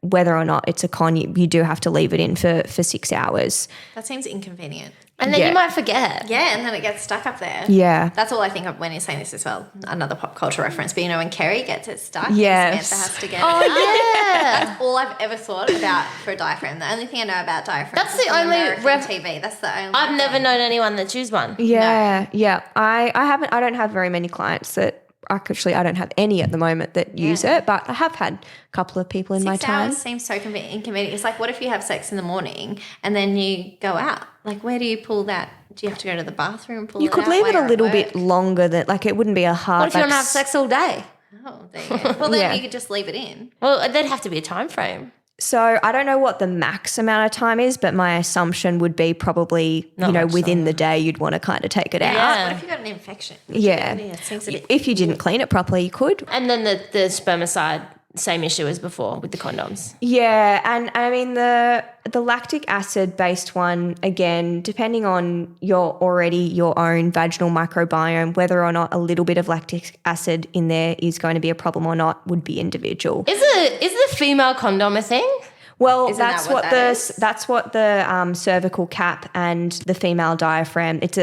whether or not it's a con, you do have to leave it in for 6 hours.
That seems inconvenient.
And then you might forget.
Yeah, and then it gets stuck up there.
Yeah.
That's all I think of when you're saying this as well. Another pop culture reference. But when Carrie gets it stuck,
yes.
Samantha has to get
it.
Yeah. That's all I've ever thought about for a diaphragm. The only thing I know about diaphragms
that's the only
TV. That's the only
I've never known anyone that's used one.
Yeah. No. Yeah. I don't have very many clients that actually, I don't have any at the moment that use it, but I have had a couple of people in my time.
6 hours seems so inconvenient. It's like, what if you have sex in the morning and then you go out? Like, where do you pull that? Do you have to go to the bathroom and pull it out?
You could leave it a little bit longer than, like, it wouldn't be a hard...
What if you want to have sex all day?
Oh, there you go. Well, then you could just leave it in.
Well, there'd have to be a time frame.
So I don't know what the max amount of time is, but my assumption would be probably, within the day you'd want to kind of take it out.
What if you got an infection?
Yeah. If you didn't clean it properly, you could.
And then the spermicide, same issue as before with the condoms.
Yeah, and I mean the lactic acid based one, again, depending on your own vaginal microbiome, whether or not a little bit of lactic acid in there is going to be a problem or not would be individual.
Is the female condom a thing?
Well, that's what the cervical cap and the female diaphragm. It's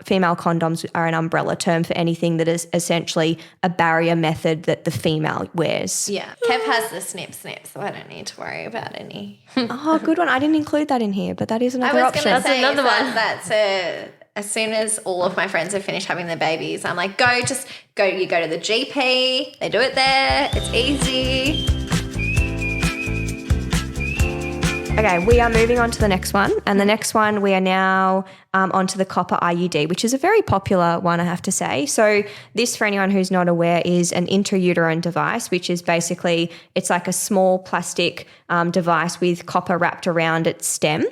female condoms are an umbrella term for anything that is essentially a barrier method that the female wears.
Yeah, Kev has the snip, so I don't need to worry about any.
Oh, good one. I didn't include that in here, but that is another option.
That's another one. As soon as all of my friends have finished having their babies, I'm like, go. You go to the GP. They do it there. It's easy.
Okay, we are moving on to the next one. And the next one, we are now onto the copper IUD, which is a very popular one, I have to say. So this, for anyone who's not aware, is an intrauterine device, which is basically, it's like a small plastic device with copper wrapped around its stem.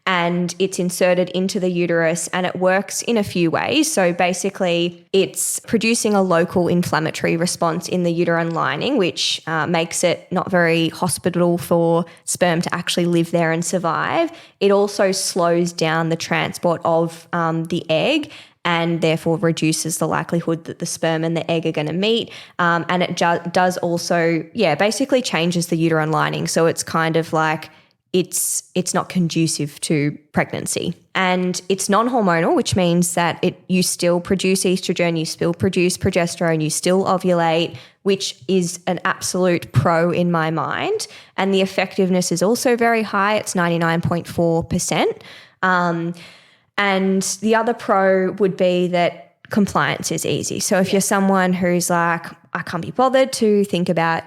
And it's inserted into the uterus, and it works in a few ways. So basically, it's producing a local inflammatory response in the uterine lining, which makes it not very hospitable for sperm to actually live there and survive. It also slows down the transport of the egg, and therefore reduces the likelihood that the sperm and the egg are going to meet. And it does also, basically changes the uterine lining. So it's kind of like, it's not conducive to pregnancy. And it's non-hormonal, which means that you still produce estrogen, you still produce progesterone, you still ovulate, which is an absolute pro in my mind. And the effectiveness is also very high. It's 99.4%. And the other pro would be that compliance is easy. So if you're someone who's like, I can't be bothered to think about,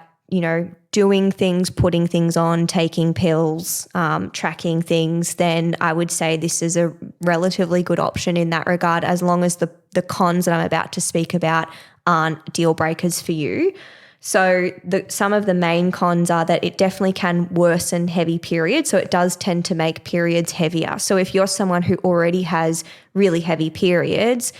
doing things, putting things on, taking pills, tracking things, then I would say this is a relatively good option in that regard, as long as the cons that I'm about to speak about aren't deal breakers for you. So some of the main cons are that it definitely can worsen heavy periods. So it does tend to make periods heavier. So if you're someone who already has really heavy periods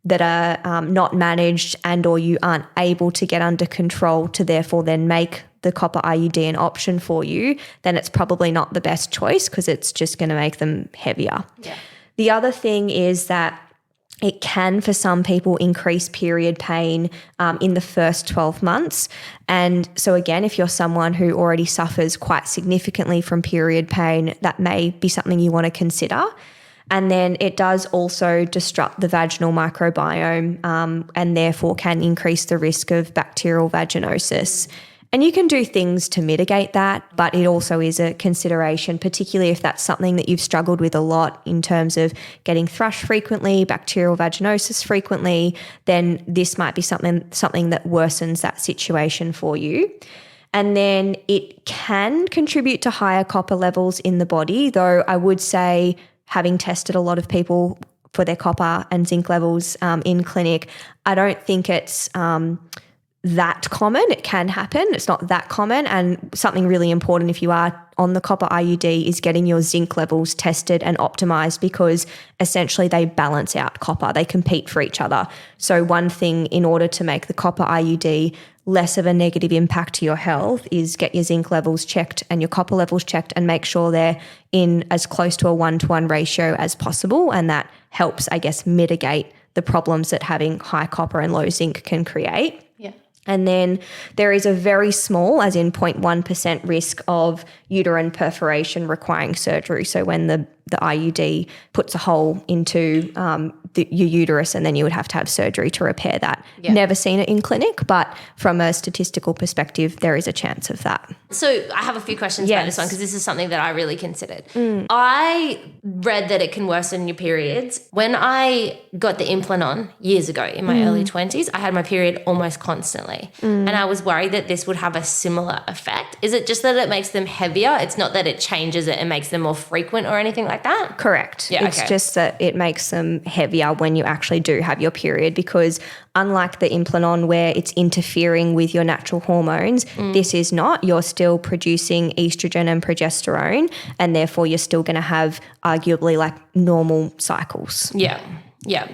that are not managed, and or you aren't able to get under control to therefore then make the copper IUD an option for you, then it's probably not the best choice, because it's just going to make them heavier.
Yeah.
The other thing is that it can, for some people, increase period pain in the first 12 months. And so again, if you're someone who already suffers quite significantly from period pain, that may be something you want to consider. And then it does also disrupt the vaginal microbiome and therefore can increase the risk of bacterial vaginosis. And you can do things to mitigate that, but it also is a consideration, particularly if that's something that you've struggled with a lot in terms of getting thrush frequently, bacterial vaginosis frequently, then this might be something that worsens that situation for you. And then it can contribute to higher copper levels in the body, though I would say, having tested a lot of people for their copper and zinc levels in clinic, I don't think it's that common. It can happen. It's not that common. And something really important if you are on the copper IUD is getting your zinc levels tested and optimized, because essentially they balance out copper. They compete for each other. So one thing in order to make the copper IUD less of a negative impact to your health is get your zinc levels checked and your copper levels checked, and make sure they're in as close to a 1-to-1 ratio as possible. And that helps, I guess, mitigate the problems that having high copper and low zinc can create.
Yeah.
And then there is a very small, as in 0.1% risk of uterine perforation requiring surgery. So when the IUD puts a hole into your uterus, and then you would have to have surgery to repair that.
Yeah.
Never seen it in clinic, but from a statistical perspective, there is a chance of that.
So I have a few questions about this one because this is something that I really considered. I read that it can worsen your periods. When I got the Implanon years ago in my early 20s, I had my period almost constantly. And I was worried that this would have a similar effect. Is it just that it makes them heavier? It's not that it changes it and makes them more frequent or anything like that?
Correct.
Yeah,
it's
okay.
just that it makes them heavier when you actually do have your period, because unlike the Implanon where it's interfering with your natural hormones, this is not. You're still producing estrogen and progesterone, and therefore you're still going to have arguably like normal cycles.
Yeah. Yeah.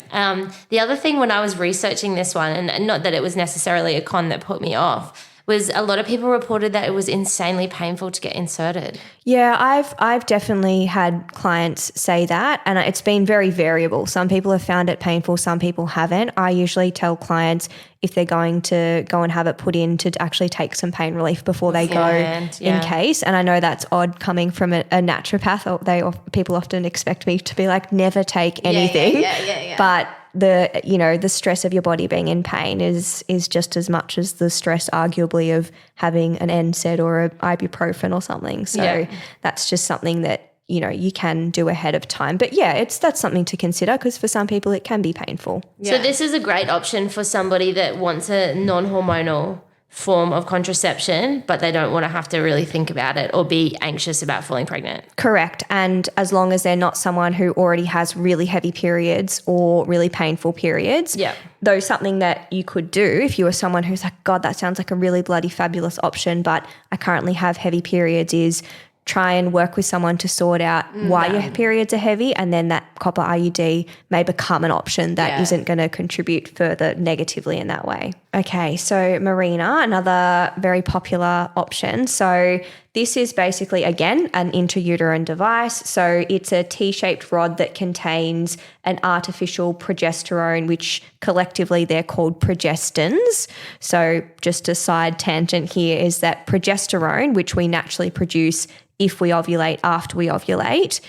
The other thing when I was researching this one, and not that it was necessarily a con that put me off, was a lot of people reported that it was insanely painful to get inserted.
Yeah, I've definitely had clients say that, and it's been very variable. Some people have found it painful, some people haven't. I usually tell clients if they're going to go and have it put in to actually take some pain relief before they go in case. And I know that's odd coming from a naturopath. People often expect me to be like, never take anything.
Yeah.
But the stress of your body being in pain is just as much as the stress arguably of having an NSAID or a ibuprofen or something. So that's just something that, you can do ahead of time. But that's something to consider, because for some people it can be painful.
Yeah. So this is a great option for somebody that wants a non-hormonal form of contraception, but they don't want to have to really think about it or be anxious about falling pregnant.
Correct. And as long as they're not someone who already has really heavy periods or really painful periods, though something that you could do if you were someone who's like, God, that sounds like a really bloody fabulous option, but I currently have heavy periods, is try and work with someone to sort out why your periods are heavy, and then that copper IUD may become an option that isn't going to contribute further negatively in that way. Okay, so Mirena, another very popular option. So this is basically, again, an intrauterine device. So it's a T-shaped rod that contains an artificial progesterone, which collectively they're called progestins. So just a side tangent here is that progesterone, which we naturally produce if we ovulate, after we ovulate,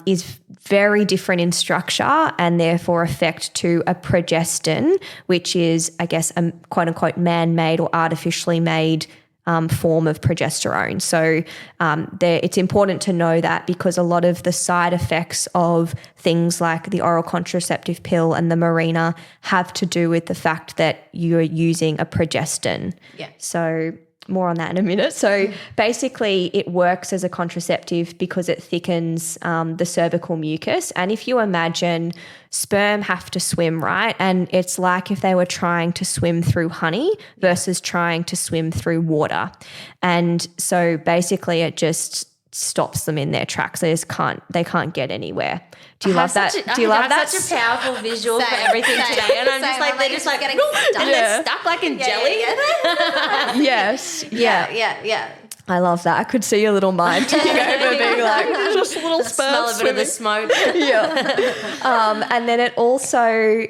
is very different in structure and therefore effect to a progestin, which is, I guess, a quote unquote man-made or artificially made form of progesterone. So it's important to know that, because a lot of the side effects of things like the oral contraceptive pill and the Mirena have to do with the fact that you're using a progestin.
Yeah.
So more on that in a minute. So basically it works as a contraceptive because it thickens the cervical mucus. And if you imagine sperm have to swim, right? And it's like if they were trying to swim through honey versus trying to swim through water. And so basically it just stops them in their tracks. They can't get anywhere. Do you love that? Do you love that?
Such a powerful visual for everything today, and I'm just like, they're just like getting stuck like in jelly.
Yes.
Yeah.
I love that. I could see your little mind ticking over, being like, just a little sperm
Smell a bit of the smoke.
And then it also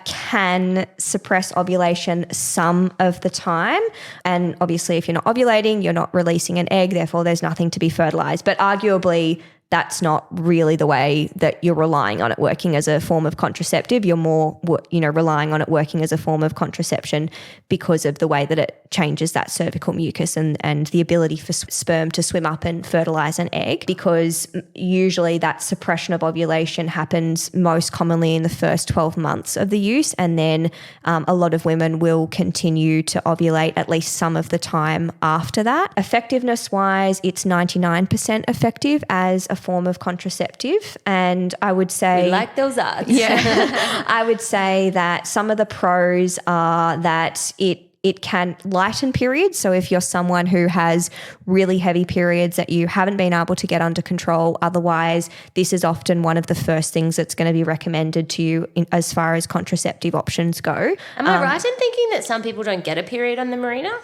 can suppress ovulation some of the time. And obviously, if you're not ovulating, you're not releasing an egg. Therefore, there's nothing to be fertilized. But arguably, that's not really the way that you're relying on it working as a form of contraceptive. You're more, relying on it working as a form of contraception because of the way that it changes that cervical mucus and the ability for sperm to swim up and fertilize an egg, because usually that suppression of ovulation happens most commonly in the first 12 months of the use. And then a lot of women will continue to ovulate at least some of the time after that. Effectiveness-wise, it's 99% effective as a form of contraceptive. And I would say...
We like those odds.
Yeah. I would say that some of the pros are that it can lighten periods. So if you're someone who has really heavy periods that you haven't been able to get under control otherwise, this is often one of the first things that's going to be recommended to you as far as contraceptive options go.
Am I right in thinking that some people don't get a period on the Mirena?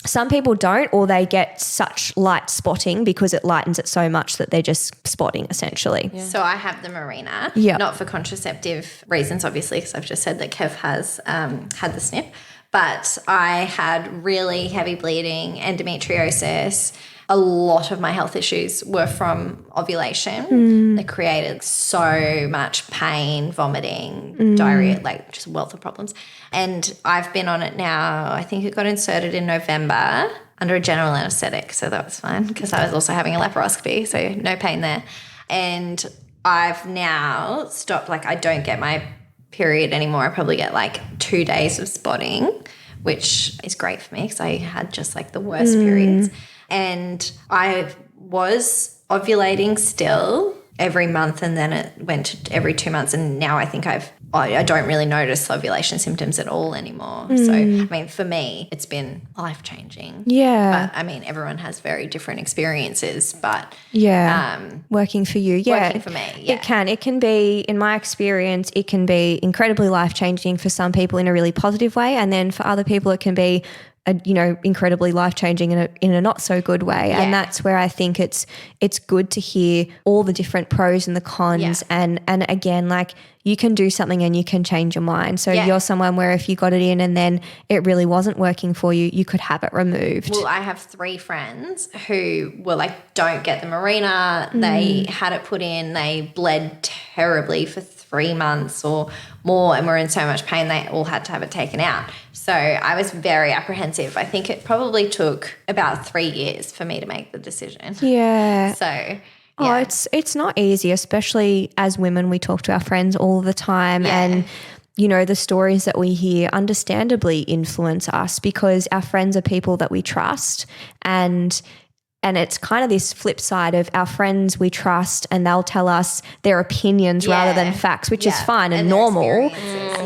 some people don't, or they get such light spotting because it lightens it so much that they're just spotting essentially.
Yeah. So I have the Mirena, not for contraceptive reasons, obviously, because I've just said that Kev has had the snip, but I had really heavy bleeding, endometriosis. A lot of my health issues were from ovulation. They created so much pain, vomiting, diarrhea, like just a wealth of problems. And I've been on it now. I think it got inserted in November under a general anaesthetic, so that was fine because I was also having a laparoscopy, so no pain there. And I've now stopped, like I don't get my period anymore. I probably get like 2 days of spotting, which is great for me because I had just like the worst periods. And I was ovulating still every month, and then it went to every 2 months, and now I think I don't really notice ovulation symptoms at all anymore. So, I mean, for me, it's been life-changing.
Yeah.
But, I mean, everyone has very different experiences, but
working for you. Yeah.
Working for me, yeah.
It can be, in my experience, it can be incredibly life-changing for some people in a really positive way, and then for other people it can be incredibly life-changing in a not so good way. And that's where I think it's good to hear all the different pros and the cons. And again, like you can do something and you can change your mind. So you're someone where if you got it in and then it really wasn't working for you, you could have it removed.
Well, I have 3 friends who were like, don't get the Mirena. They had it put in. They bled terribly for 3 months or more and were in so much pain they all had to have it taken out. So I was very apprehensive. I think it probably took about 3 years for me to make the decision.
Yeah.
So
oh, it's not easy, especially as women. We talk to our friends all the time and the stories that we hear understandably influence us because our friends are people that we trust, and it's kind of this flip side of our friends we trust and they'll tell us their opinions rather than facts, which is fine and normal.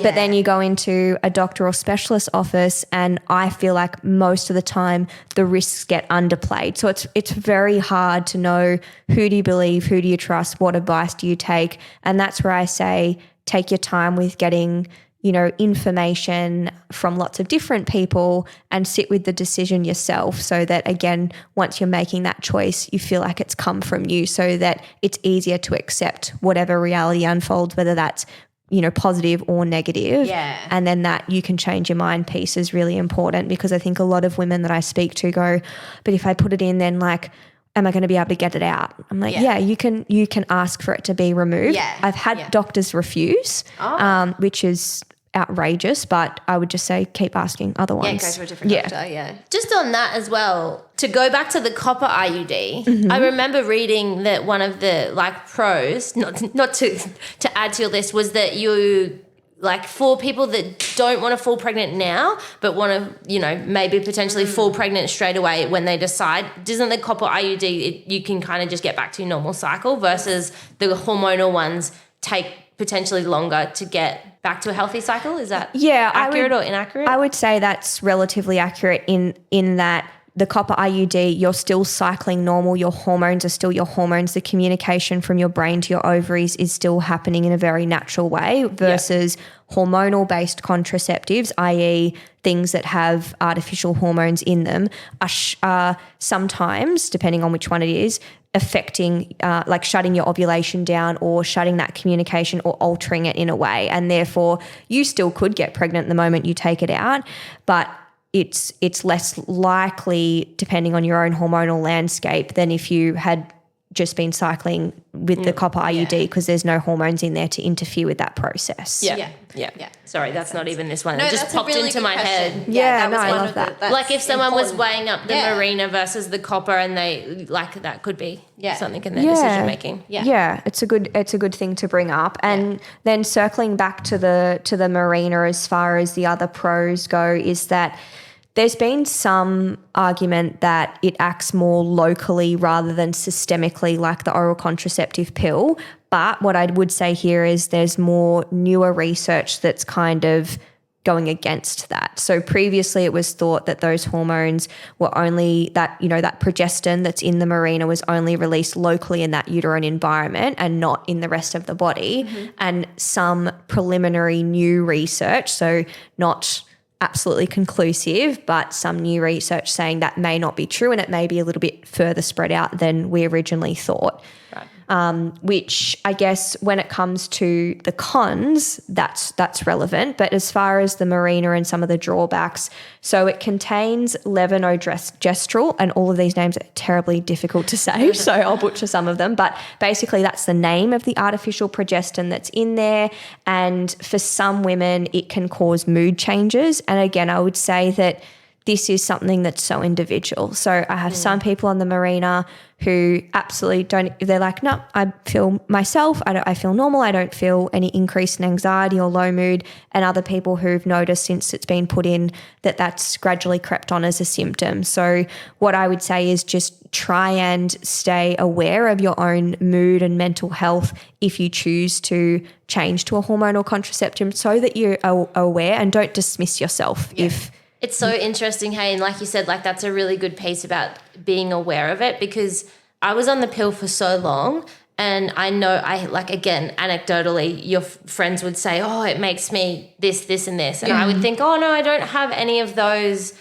But then you go into a doctor or specialist office and I feel like most of the time the risks get underplayed. So it's very hard to know who do you believe, who do you trust, what advice do you take? And that's where I say take your time with getting information from lots of different people and sit with the decision yourself so that, again, once you're making that choice, you feel like it's come from you so that it's easier to accept whatever reality unfolds, whether that's, positive or negative.
Yeah.
And then that you can change your mind piece is really important because I think a lot of women that I speak to go, but if I put it in, then like, am I going to be able to get it out? I'm like, you can ask for it to be removed.
Yeah.
I've had doctors refuse, which is outrageous, but I would just say keep asking other ones.
Yeah, go to a different doctor,
Just on that as well, to go back to the copper IUD, I remember reading that one of the pros, not to add to your list, was that you for people that don't want to fall pregnant now but want to, maybe potentially fall pregnant straight away when they decide, doesn't the copper IUD, you can kind of just get back to your normal cycle versus the hormonal ones take potentially longer to get back to a healthy cycle? Is that accurate or inaccurate?
I would say that's relatively accurate in that the copper IUD, you're still cycling normal. Your hormones are still your hormones. The communication from your brain to your ovaries is still happening in a very natural way versus hormonal-based contraceptives, i.e. things that have artificial hormones in them, are sometimes, depending on which one it is, affecting shutting your ovulation down or shutting that communication or altering it in a way. And therefore, you still could get pregnant the moment you take it out, but it's less likely depending on your own hormonal landscape than if you had just been cycling with the copper IUD because there's no hormones in there to interfere with that process.
Yeah. Sorry, that's not even this one. No, it just popped really into my head.
Yeah, I love that.
Like if someone was weighing up the Mirena versus the copper and they that could be something in their decision making.
Yeah, it's a good thing to bring up. And then circling back to the Mirena as far as the other pros go is that there's been some argument that it acts more locally rather than systemically like the oral contraceptive pill. But what I would say here is there's more newer research that's kind of going against that. So previously it was thought that those hormones were only that progestin that's in the Mirena was only released locally in that uterine environment and not in the rest of the body. And some preliminary new research, so not absolutely conclusive, but some new research saying that may not be true and it may be a little bit further spread out than we originally thought.
Right.
Which I guess when it comes to the cons, that's relevant. But as far as the Mirena and some of the drawbacks, so it contains levonorgestrel, and all of these names are terribly difficult to say, so I'll butcher some of them. But basically that's the name of the artificial progestin that's in there. And for some women, it can cause mood changes. And again, I would say that this is something that's so individual. So I have some people on the Mirena who absolutely don't, they're like, no, I feel myself, I feel normal, I don't feel any increase in anxiety or low mood. And other people who've noticed since it's been put in that that's gradually crept on as a symptom. So what I would say is just try and stay aware of your own mood and mental health if you choose to change to a hormonal contraceptive, so that you're aware and don't dismiss yourself if...
It's so interesting, hey, and like you said, like that's a really good piece about being aware of it, because I was on the pill for so long, and I know again, anecdotally, your friends would say, oh, it makes me this, and this. And I would think, oh, no, I don't have any of those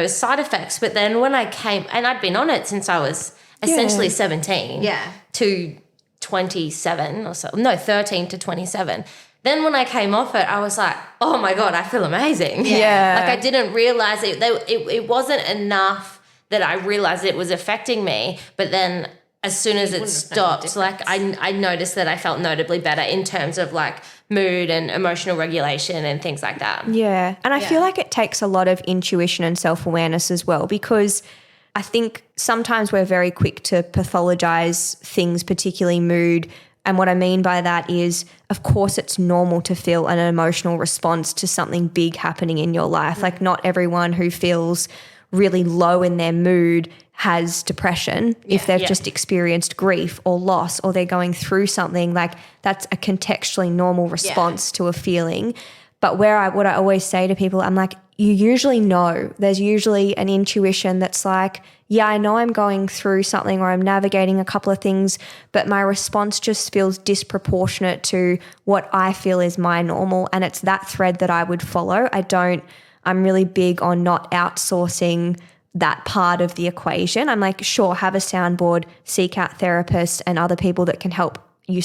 side effects. But then when I came, and I'd been on it since I was essentially 17 to 27 or so, no, 13 to 27. Then when I came off it, I was like, oh my God, I feel amazing.
Yeah.
Like I didn't realize it wasn't enough that I realized it was affecting me. But then as soon as it stopped, like I noticed that I felt notably better in terms of like mood and emotional regulation and things like that.
Yeah. And I feel like it takes a lot of intuition and self-awareness as well, because I think sometimes we're very quick to pathologize things, particularly mood. And what I mean by that is, of course, it's normal to feel an emotional response to something big happening in your life. Like not everyone who feels really low in their mood has depression. If they've just experienced grief or loss, or they're going through something, like that's a contextually normal response to a feeling. But what I always say to people, I'm like, you usually know. There's usually an intuition that's like, yeah, I know I'm going through something or I'm navigating a couple of things, but my response just feels disproportionate to what I feel is my normal. And it's that thread that I would follow. I'm really big on not outsourcing that part of the equation. I'm like, sure, have a soundboard, seek out therapists and other people that can help you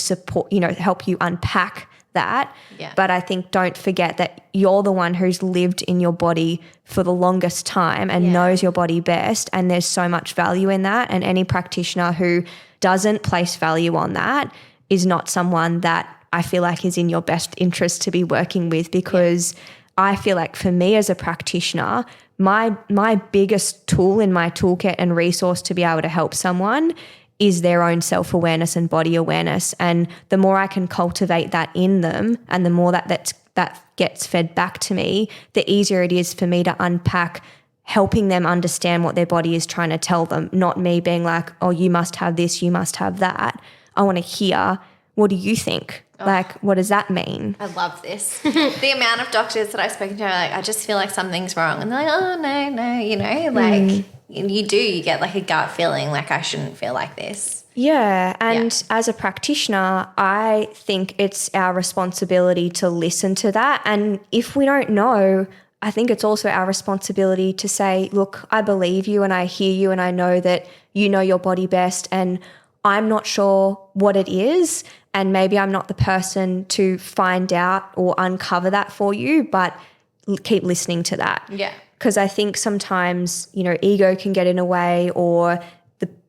help you unpack that.
Yeah.
But I think don't forget that you're the one who's lived in your body for the longest time and knows your body best. And there's so much value in that. And any practitioner who doesn't place value on that is not someone that I feel like is in your best interest to be working with, because I feel like for me as a practitioner, my biggest tool in my toolkit and resource to be able to help someone is their own self-awareness and body awareness. And the more I can cultivate that in them and the more that gets fed back to me, the easier it is for me to unpack helping them understand what their body is trying to tell them, not me being like, oh, you must have this, you must have that. I want to hear, what do you think? Like, what does that mean?
I love this. The amount of doctors that I've spoken to are like, I just feel like something's wrong. And they're like, oh, no, like you get like a gut feeling like I shouldn't feel like this.
Yeah. And as a practitioner, I think it's our responsibility to listen to that. And if we don't know, I think it's also our responsibility to say, look, I believe you and I hear you and I know that you know your body best and I'm not sure what it is. And maybe I'm not the person to find out or uncover that for you, but keep listening to that.
Yeah.
Because I think sometimes, ego can get in a way, or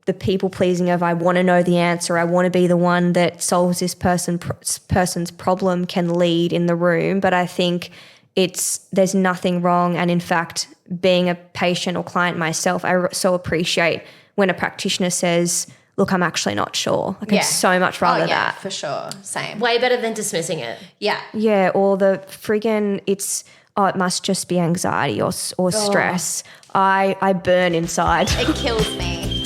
the people pleasing of I want to know the answer, I want to be the one that solves this person's problem can lead in the room. But I think there's nothing wrong. And in fact, being a patient or client myself, I so appreciate when a practitioner says, look, I'm actually not sure. Like I'd so much rather that.
For sure. Same.
Way better than dismissing it.
Yeah.
Yeah, or the friggin' it must just be anxiety or stress. I burn inside.
It kills me.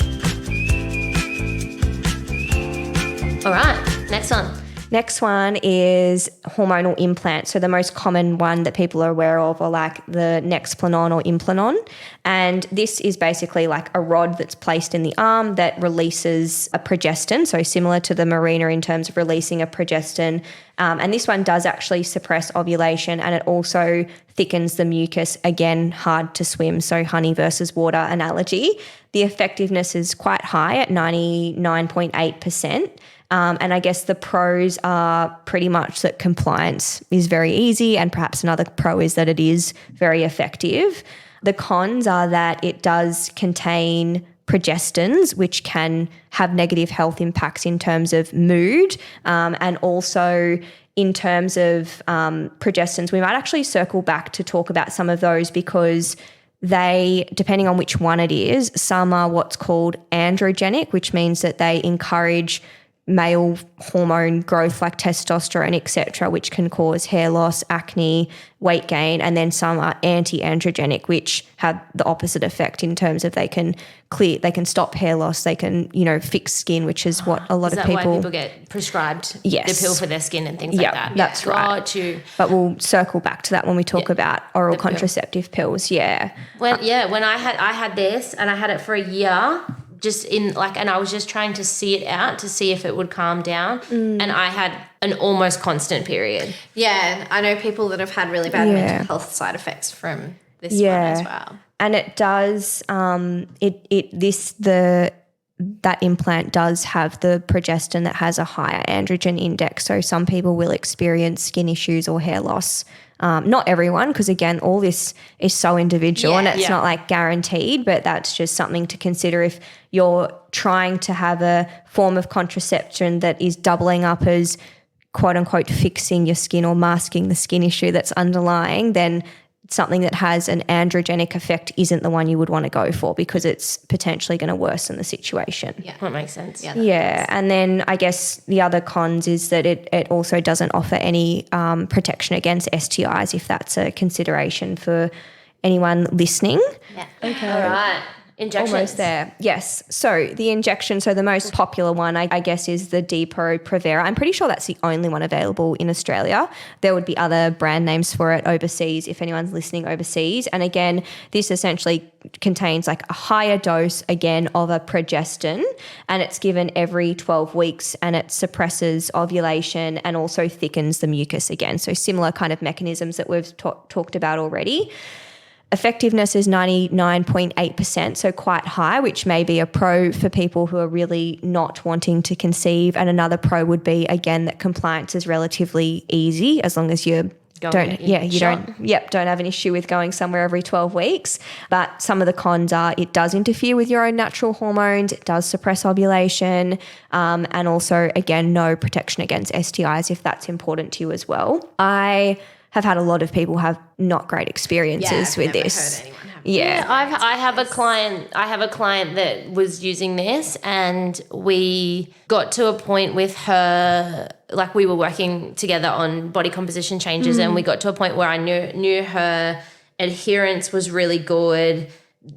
All right, next one.
Next one is hormonal implants. So the most common one that people are aware of are like the Nexplanon or Implanon. And this is basically like a rod that's placed in the arm that releases a progestin. So similar to the Mirena in terms of releasing a progestin. And this one does actually suppress ovulation, and it also thickens the mucus. Again, hard to swim. So honey versus water analogy. The effectiveness is quite high at 99.8%. And I guess the pros are pretty much that compliance is very easy, and perhaps another pro is that it is very effective. The cons are that it does contain progestins, which can have negative health impacts in terms of mood, and also in terms of progestins. We might actually circle back to talk about some of those because they, depending on which one it is, some are what's called androgenic, which means that they encourage male hormone growth like testosterone, etc., which can cause hair loss, acne, weight gain. And then some are anti-androgenic, which have the opposite effect in terms of they can stop hair loss, they can, fix skin, which is what a lot of people...
Is that why people get prescribed the pill for their skin and things like that?
That's right.
Got you.
But we'll circle back to that when we talk about oral contraceptive pills. Yeah.
When I had this and I had it for a year, and I was just trying to see it out to see if it would calm down. And I had an almost constant period.
Yeah, I know people that have had really bad mental health side effects from this one as well.
And it does that implant does have the progestin that has a higher androgen index. So some people will experience skin issues or hair loss. Not everyone, because again, all this is so individual and it's not like guaranteed, but that's just something to consider if you're trying to have a form of contraception that is doubling up as quote unquote fixing your skin or masking the skin issue that's underlying, then something that has an androgenic effect isn't the one you would want to go for because it's potentially going to worsen the situation.
Yeah, that makes sense.
Yeah. And then I guess the other cons is that it also doesn't offer any protection against STIs, if that's a consideration for anyone listening.
Yeah. Okay. All right. Injections.
Almost there. Yes. So the injection, so the most popular one, I guess, is the Depo-Provera. I'm pretty sure that's the only one available in Australia. There would be other brand names for it overseas if anyone's listening overseas. And again, this essentially contains like a higher dose, again, of a progestin, and it's given every 12 weeks and it suppresses ovulation and also thickens the mucus again. So similar kind of mechanisms that we've talked about already. Effectiveness is 99.8%, so quite high, which may be a pro for people who are really not wanting to conceive. And another pro would be, again, that compliance is relatively easy as long as you don't have an issue with going somewhere every 12 weeks. But some of the cons are it does interfere with your own natural hormones, it does suppress ovulation, and also, again, no protection against STIs if that's important to you as well. I have had a lot of people have not great experiences with this.
I have a client that was using this, and we got to a point with her, like we were working together on body composition changes, and we got to a point where I knew her adherence was really good.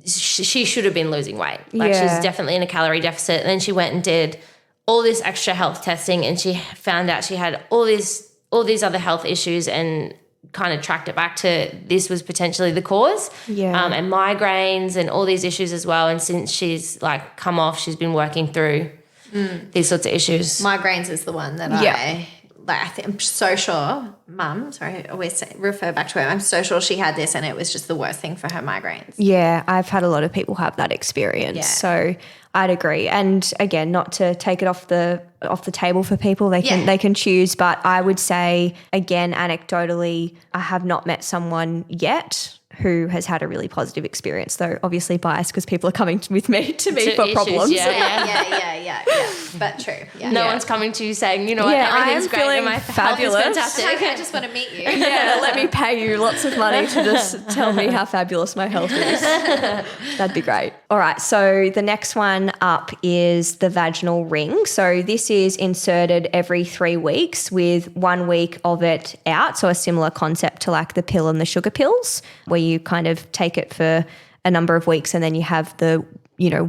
She should have been losing weight. She's definitely in a calorie deficit. And then she went and did all this extra health testing, and she found out she had all these other health issues, and kind of tracked it back to this was potentially the cause. And migraines and all these issues as well. And since she's like come off, she's been working through these sorts of issues.
Migraines is the one that I'm so sure Mum, I always refer back to her. I'm so sure she had this and it was just the worst thing for her migraines.
Yeah, I've had a lot of people have that experience. Yeah. So I'd agree. And again, not to take it off the table for people, they can choose. But I would say, again, anecdotally, I have not met someone yet who has had a really positive experience, though obviously biased because people are coming with me for issues, problems.
Yeah. But true. Yeah.
No one's coming to you saying, you know what, everything's great and my
fabulous.
health is fantastic.
I just want to meet you.
Yeah, let me pay you lots of money to just tell me how fabulous my health is. That'd be great. All right, so the next one up is the vaginal ring. So this is inserted every 3 weeks with 1 week of it out. So a similar concept to like the pill and the sugar pills, where you kind of take it for a number of weeks and then you have the,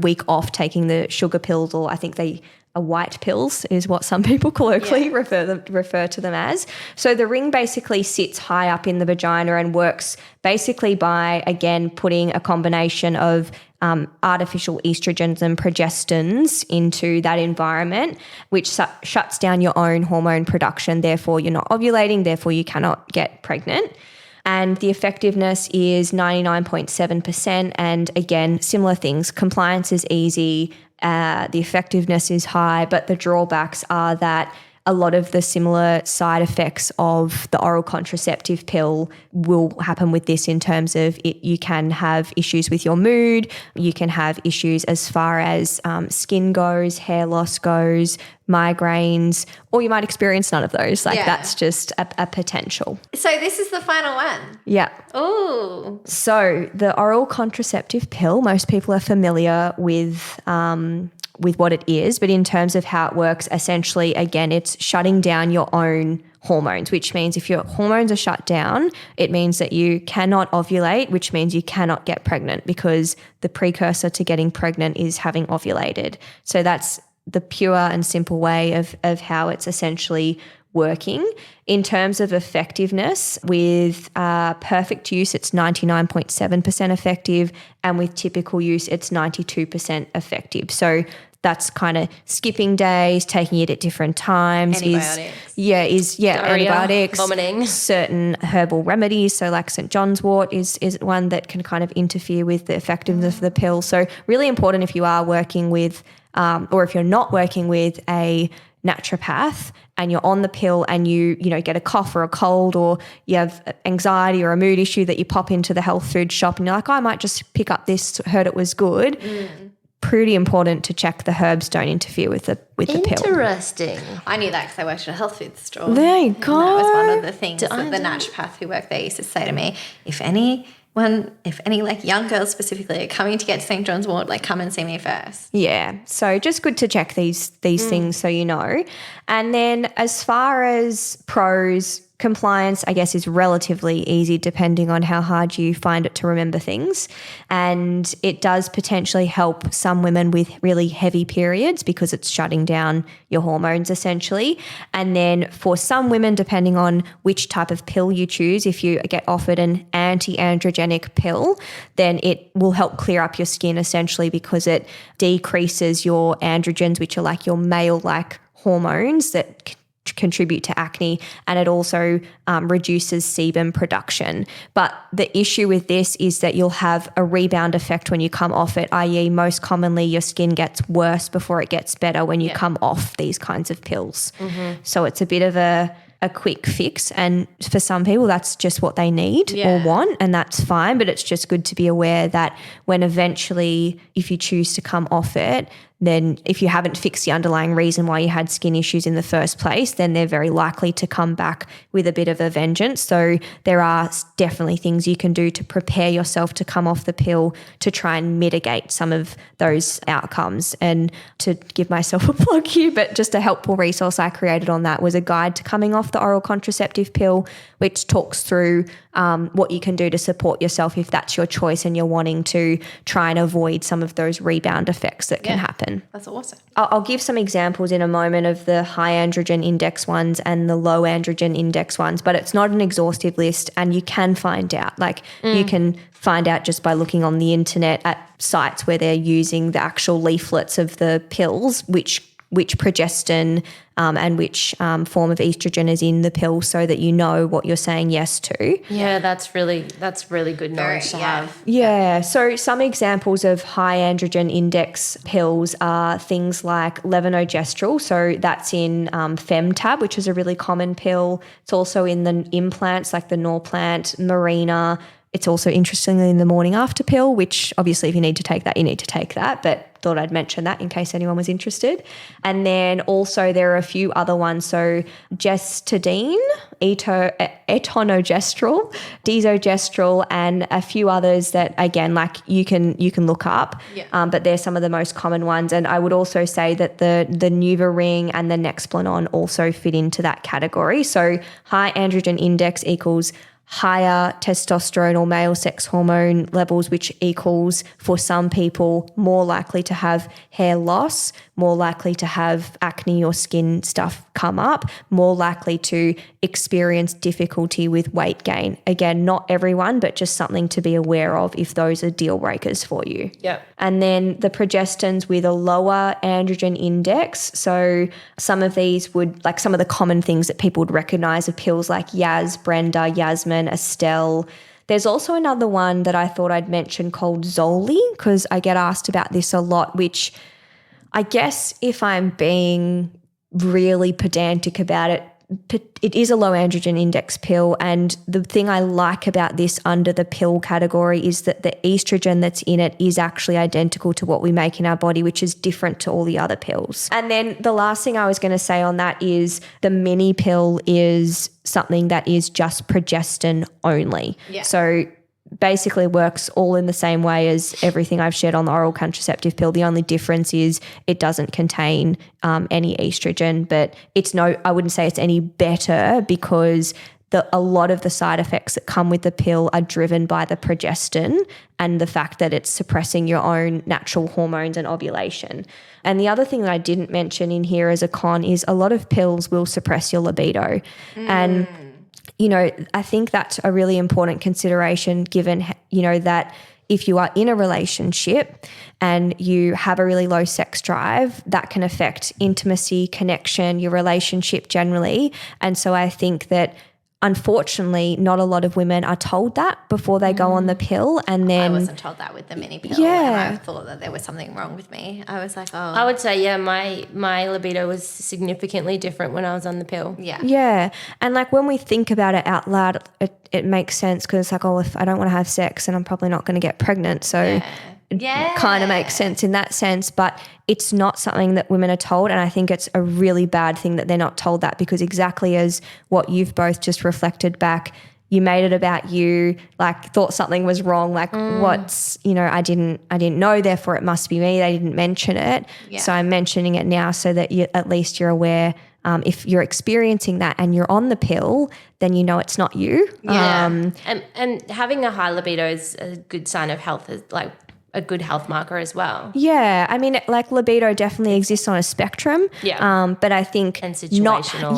week off taking the sugar pills, or I think they white pills is what some people colloquially refer to them as. So the ring basically sits high up in the vagina and works basically by, again, putting a combination of artificial estrogens and progestins into that environment, which shuts down your own hormone production. Therefore, you're not ovulating. Therefore, you cannot get pregnant. And the effectiveness is 99.7%. And again, similar things. Compliance is easy. The effectiveness is high, but the drawbacks are that a lot of the similar side effects of the oral contraceptive pill will happen with this in terms of you can have issues with your mood, you can have issues as far as skin goes, hair loss goes, migraines, or you might experience none of those. That's just a potential.
So this is the final one.
Yeah.
Oh.
So the oral contraceptive pill, most people are familiar with what it is, but in terms of how it works, essentially, again, it's shutting down your own hormones, which means if your hormones are shut down, it means that you cannot ovulate, which means you cannot get pregnant because the precursor to getting pregnant is having ovulated. So that's the pure and simple way of how it's essentially working. In terms of effectiveness, with perfect use, it's 99.7% effective, and with typical use, it's 92% effective. So that's kind of skipping days, taking it at different times.
Antibiotics.
Antibiotics,
vomiting.
Certain herbal remedies. So like St. John's wort is one that can kind of interfere with the effectiveness of the pill. So really important if you are working with, or if you're not working with a naturopath and you're on the pill and you get a cough or a cold, or you have anxiety or a mood issue that you pop into the health food shop and you're like, I might just pick up this, heard it was good. Pretty important to check the herbs don't interfere with the pill.
Interesting.
I knew that because I worked at a health food store.
There you go.
And that was one of the things that the naturopath who worked there used to say to me, if any like young girls specifically are coming to get to St. John's wort, like come and see me first.
Yeah. So just good to check these things so you know. And then as far as pros, compliance, I guess, is relatively easy depending on how hard you find it to remember things. And it does potentially help some women with really heavy periods because it's shutting down your hormones essentially. And then for some women, depending on which type of pill you choose, if you get offered an anti-androgenic pill, then it will help clear up your skin essentially because it decreases your androgens, which are like your male-like hormones that contribute to acne, and it also reduces sebum production. But the issue with this is that you'll have a rebound effect when you come off it, i.e. most commonly your skin gets worse before it gets better when you come off these kinds of pills. So it's a bit of a quick fix, and for some people that's just what they need or want, and that's fine. But it's just good to be aware that when eventually, if you choose to come off it, then if you haven't fixed the underlying reason why you had skin issues in the first place, then they're very likely to come back with a bit of a vengeance. So there are definitely things you can do to prepare yourself to come off the pill to try and mitigate some of those outcomes. And to give myself a plug here, but just a helpful resource I created on that was a guide to coming off the oral contraceptive pill, which talks through what you can do to support yourself if that's your choice and you're wanting to try and avoid some of those rebound effects that can happen.
That's awesome.
I'll give some examples in a moment of the high androgen index ones and the low androgen index ones, but it's not an exhaustive list, and you can find out. You can find out just by looking on the internet at sites where they're using the actual leaflets of the pills, which progestin and which form of estrogen is in the pill, so that you know what you're saying yes to.
Yeah, that's really good knowledge to have.
Yeah. So some examples of high androgen index pills are things like levonorgestrel. So that's in FemTab, which is a really common pill. It's also in the implants like the Norplant, Mirena. It's also interestingly in the morning after pill, which obviously if you need to take that, you need to take that, but thought I'd mention that in case anyone was interested. And then also there are a few other ones. So gestadine, etonogestrel, desogestrel, and a few others that again, like you can look up, but they're some of the most common ones. And I would also say that the NuvaRing and the Nexplanon also fit into that category. So high androgen index equals higher testosterone or male sex hormone levels, which equals for some people more likely to have hair loss, more likely to have acne or skin stuff come up, more likely to experience difficulty with weight gain. Again, not everyone, but just something to be aware of if those are deal breakers for you.
Yep.
And then the progestins with a lower androgen index. So some of these would, like some of the common things that people would recognize are pills like Yaz, Brenda, Yasmin, Estelle. There's also another one that I thought I'd mention called Zoli, because I get asked about this a lot, which I guess if I'm being really pedantic about it, it is a low androgen index pill. And the thing I like about this under the pill category is that the estrogen that's in it is actually identical to what we make in our body, which is different to all the other pills. And then the last thing I was going to say on that is the mini pill is something that is just progestin only.
Yeah.
So basically works all in the same way as everything I've shared on the oral contraceptive pill. The only difference is it doesn't contain any estrogen, but I wouldn't say it's any better because a lot of the side effects that come with the pill are driven by the progestin and the fact that it's suppressing your own natural hormones and ovulation. And the other thing that I didn't mention in here as a con is a lot of pills will suppress your libido. And I think that's a really important consideration given, that if you are in a relationship and you have a really low sex drive, that can affect intimacy, connection, your relationship generally. And so I think that unfortunately, not a lot of women are told that before they go on the pill. And then
I wasn't told that with the mini pill.
Yeah.
And I thought that there was something wrong with me. I was like, oh.
I would say, yeah, my libido was significantly different when I was on the pill.
Yeah.
Yeah. And like when we think about it out loud, it makes sense because it's like, oh, if I don't want to have sex, then I'm probably not going to get pregnant. So
Yeah.
kind of makes sense in that sense, but it's not something that women are told. And I think it's a really bad thing that they're not told that, because exactly as what you've both just reflected back, you made it about you, like thought something was wrong, like what's, I didn't know, therefore it must be me. They didn't mention it.
Yeah.
So I'm mentioning it now so that at least you're aware. If you're experiencing that and you're on the pill, then you know it's not you.
Yeah. And having a high libido is a good sign of health, is like a good health marker as well.
Yeah. I mean, like libido definitely exists on a spectrum.
Yeah.
But I think
And situational.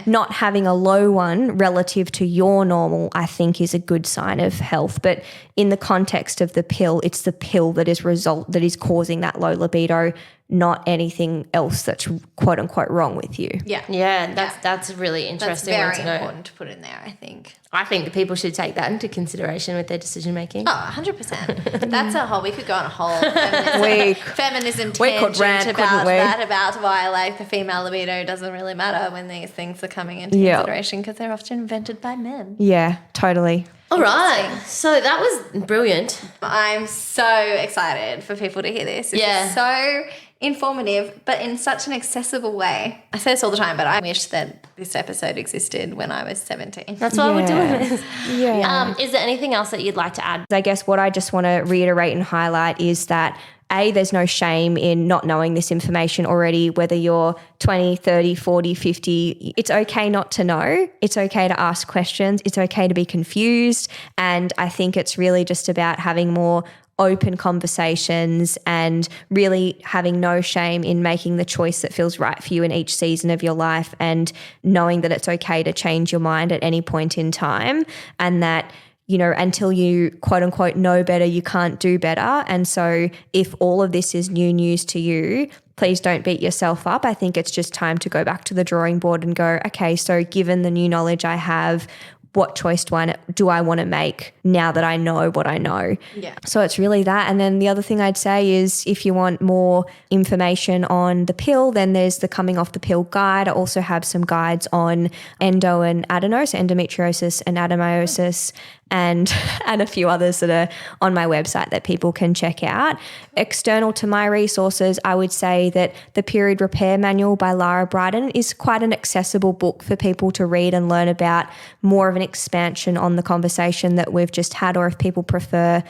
not having a low one relative to your normal, I think is a good sign of health. But in the context of the pill, it's the pill that is causing that low libido, not anything else that's quote unquote wrong with you.
Yeah.
Yeah, that's a really interesting
That's
one
very
to know.
important to put in there, I think.
I think people should take that into consideration with their decision making.
Oh, 100%. That's a whole, we could go on a whole feminism
we could
tangent
rant,
about
couldn't we?
that, about why like the female libido doesn't really matter when these things are coming into
Yeah.
consideration, because they're often invented by men.
Yeah, totally.
All right. So that was brilliant.
I'm so excited for people to hear this. This
Yeah.
is so informative, but in such an accessible way. I say this all the time, but I wish that this episode existed when I was 17.
That's why we're doing this.
Yeah.
Is there anything else that you'd like to add?
I guess what I just want to reiterate and highlight is that there's no shame in not knowing this information already, whether you're 20, 30, 40, 50. It's okay not to know. It's okay to ask questions. It's okay to be confused. And I think it's really just about having more open conversations and really having no shame in making the choice that feels right for you in each season of your life, and knowing that it's okay to change your mind at any point in time, and that until you quote unquote know better, you can't do better. And so if all of this is new news to you, please don't beat yourself up. I think it's just time to go back to the drawing board and go, okay, so given the new knowledge I have, what choice do I want to make now that I know what I know?
Yeah.
So it's really that. And then the other thing I'd say is if you want more information on the pill, then there's the Coming Off the Pill guide. I also have some guides on endo and adeno, so endometriosis and adenomyosis, and a few others that are on my website that people can check out. External to my resources, I would say that the Period Repair Manual by Lara Bryden is quite an accessible book for people to read and learn about, more of an expansion on the conversation that we've just had, or if people prefer,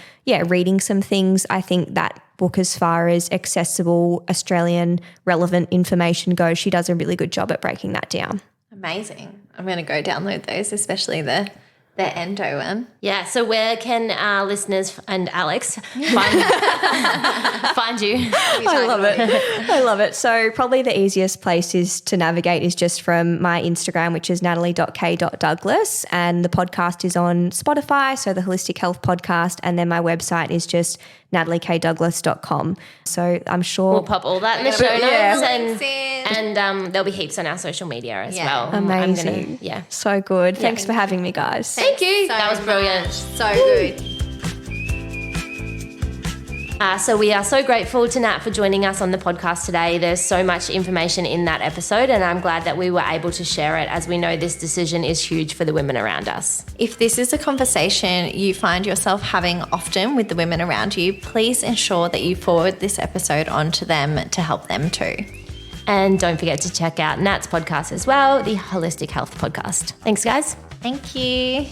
reading some things, I think that book, as far as accessible Australian relevant information goes, she does a really good job at breaking that down.
Amazing. I'm going to go download those, especially the The endo one.
Yeah, so where can our listeners and Alex find you?
I love it. I love it. So probably the easiest place to navigate is just from my Instagram, which is natalie.k.douglas. And the podcast is on Spotify, so the Holistic Health Podcast. And then my website is just nataliekdouglas.com. So I'm sure
We'll pop all that in the show notes.
Yeah.
And there'll be heaps on our social media as well.
Amazing. So good. Thanks for having me, guys.
Thank you.
So
that was brilliant.
So good.
So we are so grateful to Nat for joining us on the podcast today. There's so much information in that episode, and I'm glad that we were able to share it, as we know this decision is huge for the women around us.
If this is a conversation you find yourself having often with the women around you, please ensure that you forward this episode on to them to help them too.
And don't forget to check out Nat's podcast as well, the Holistic Health Podcast. Thanks, guys.
Thank you.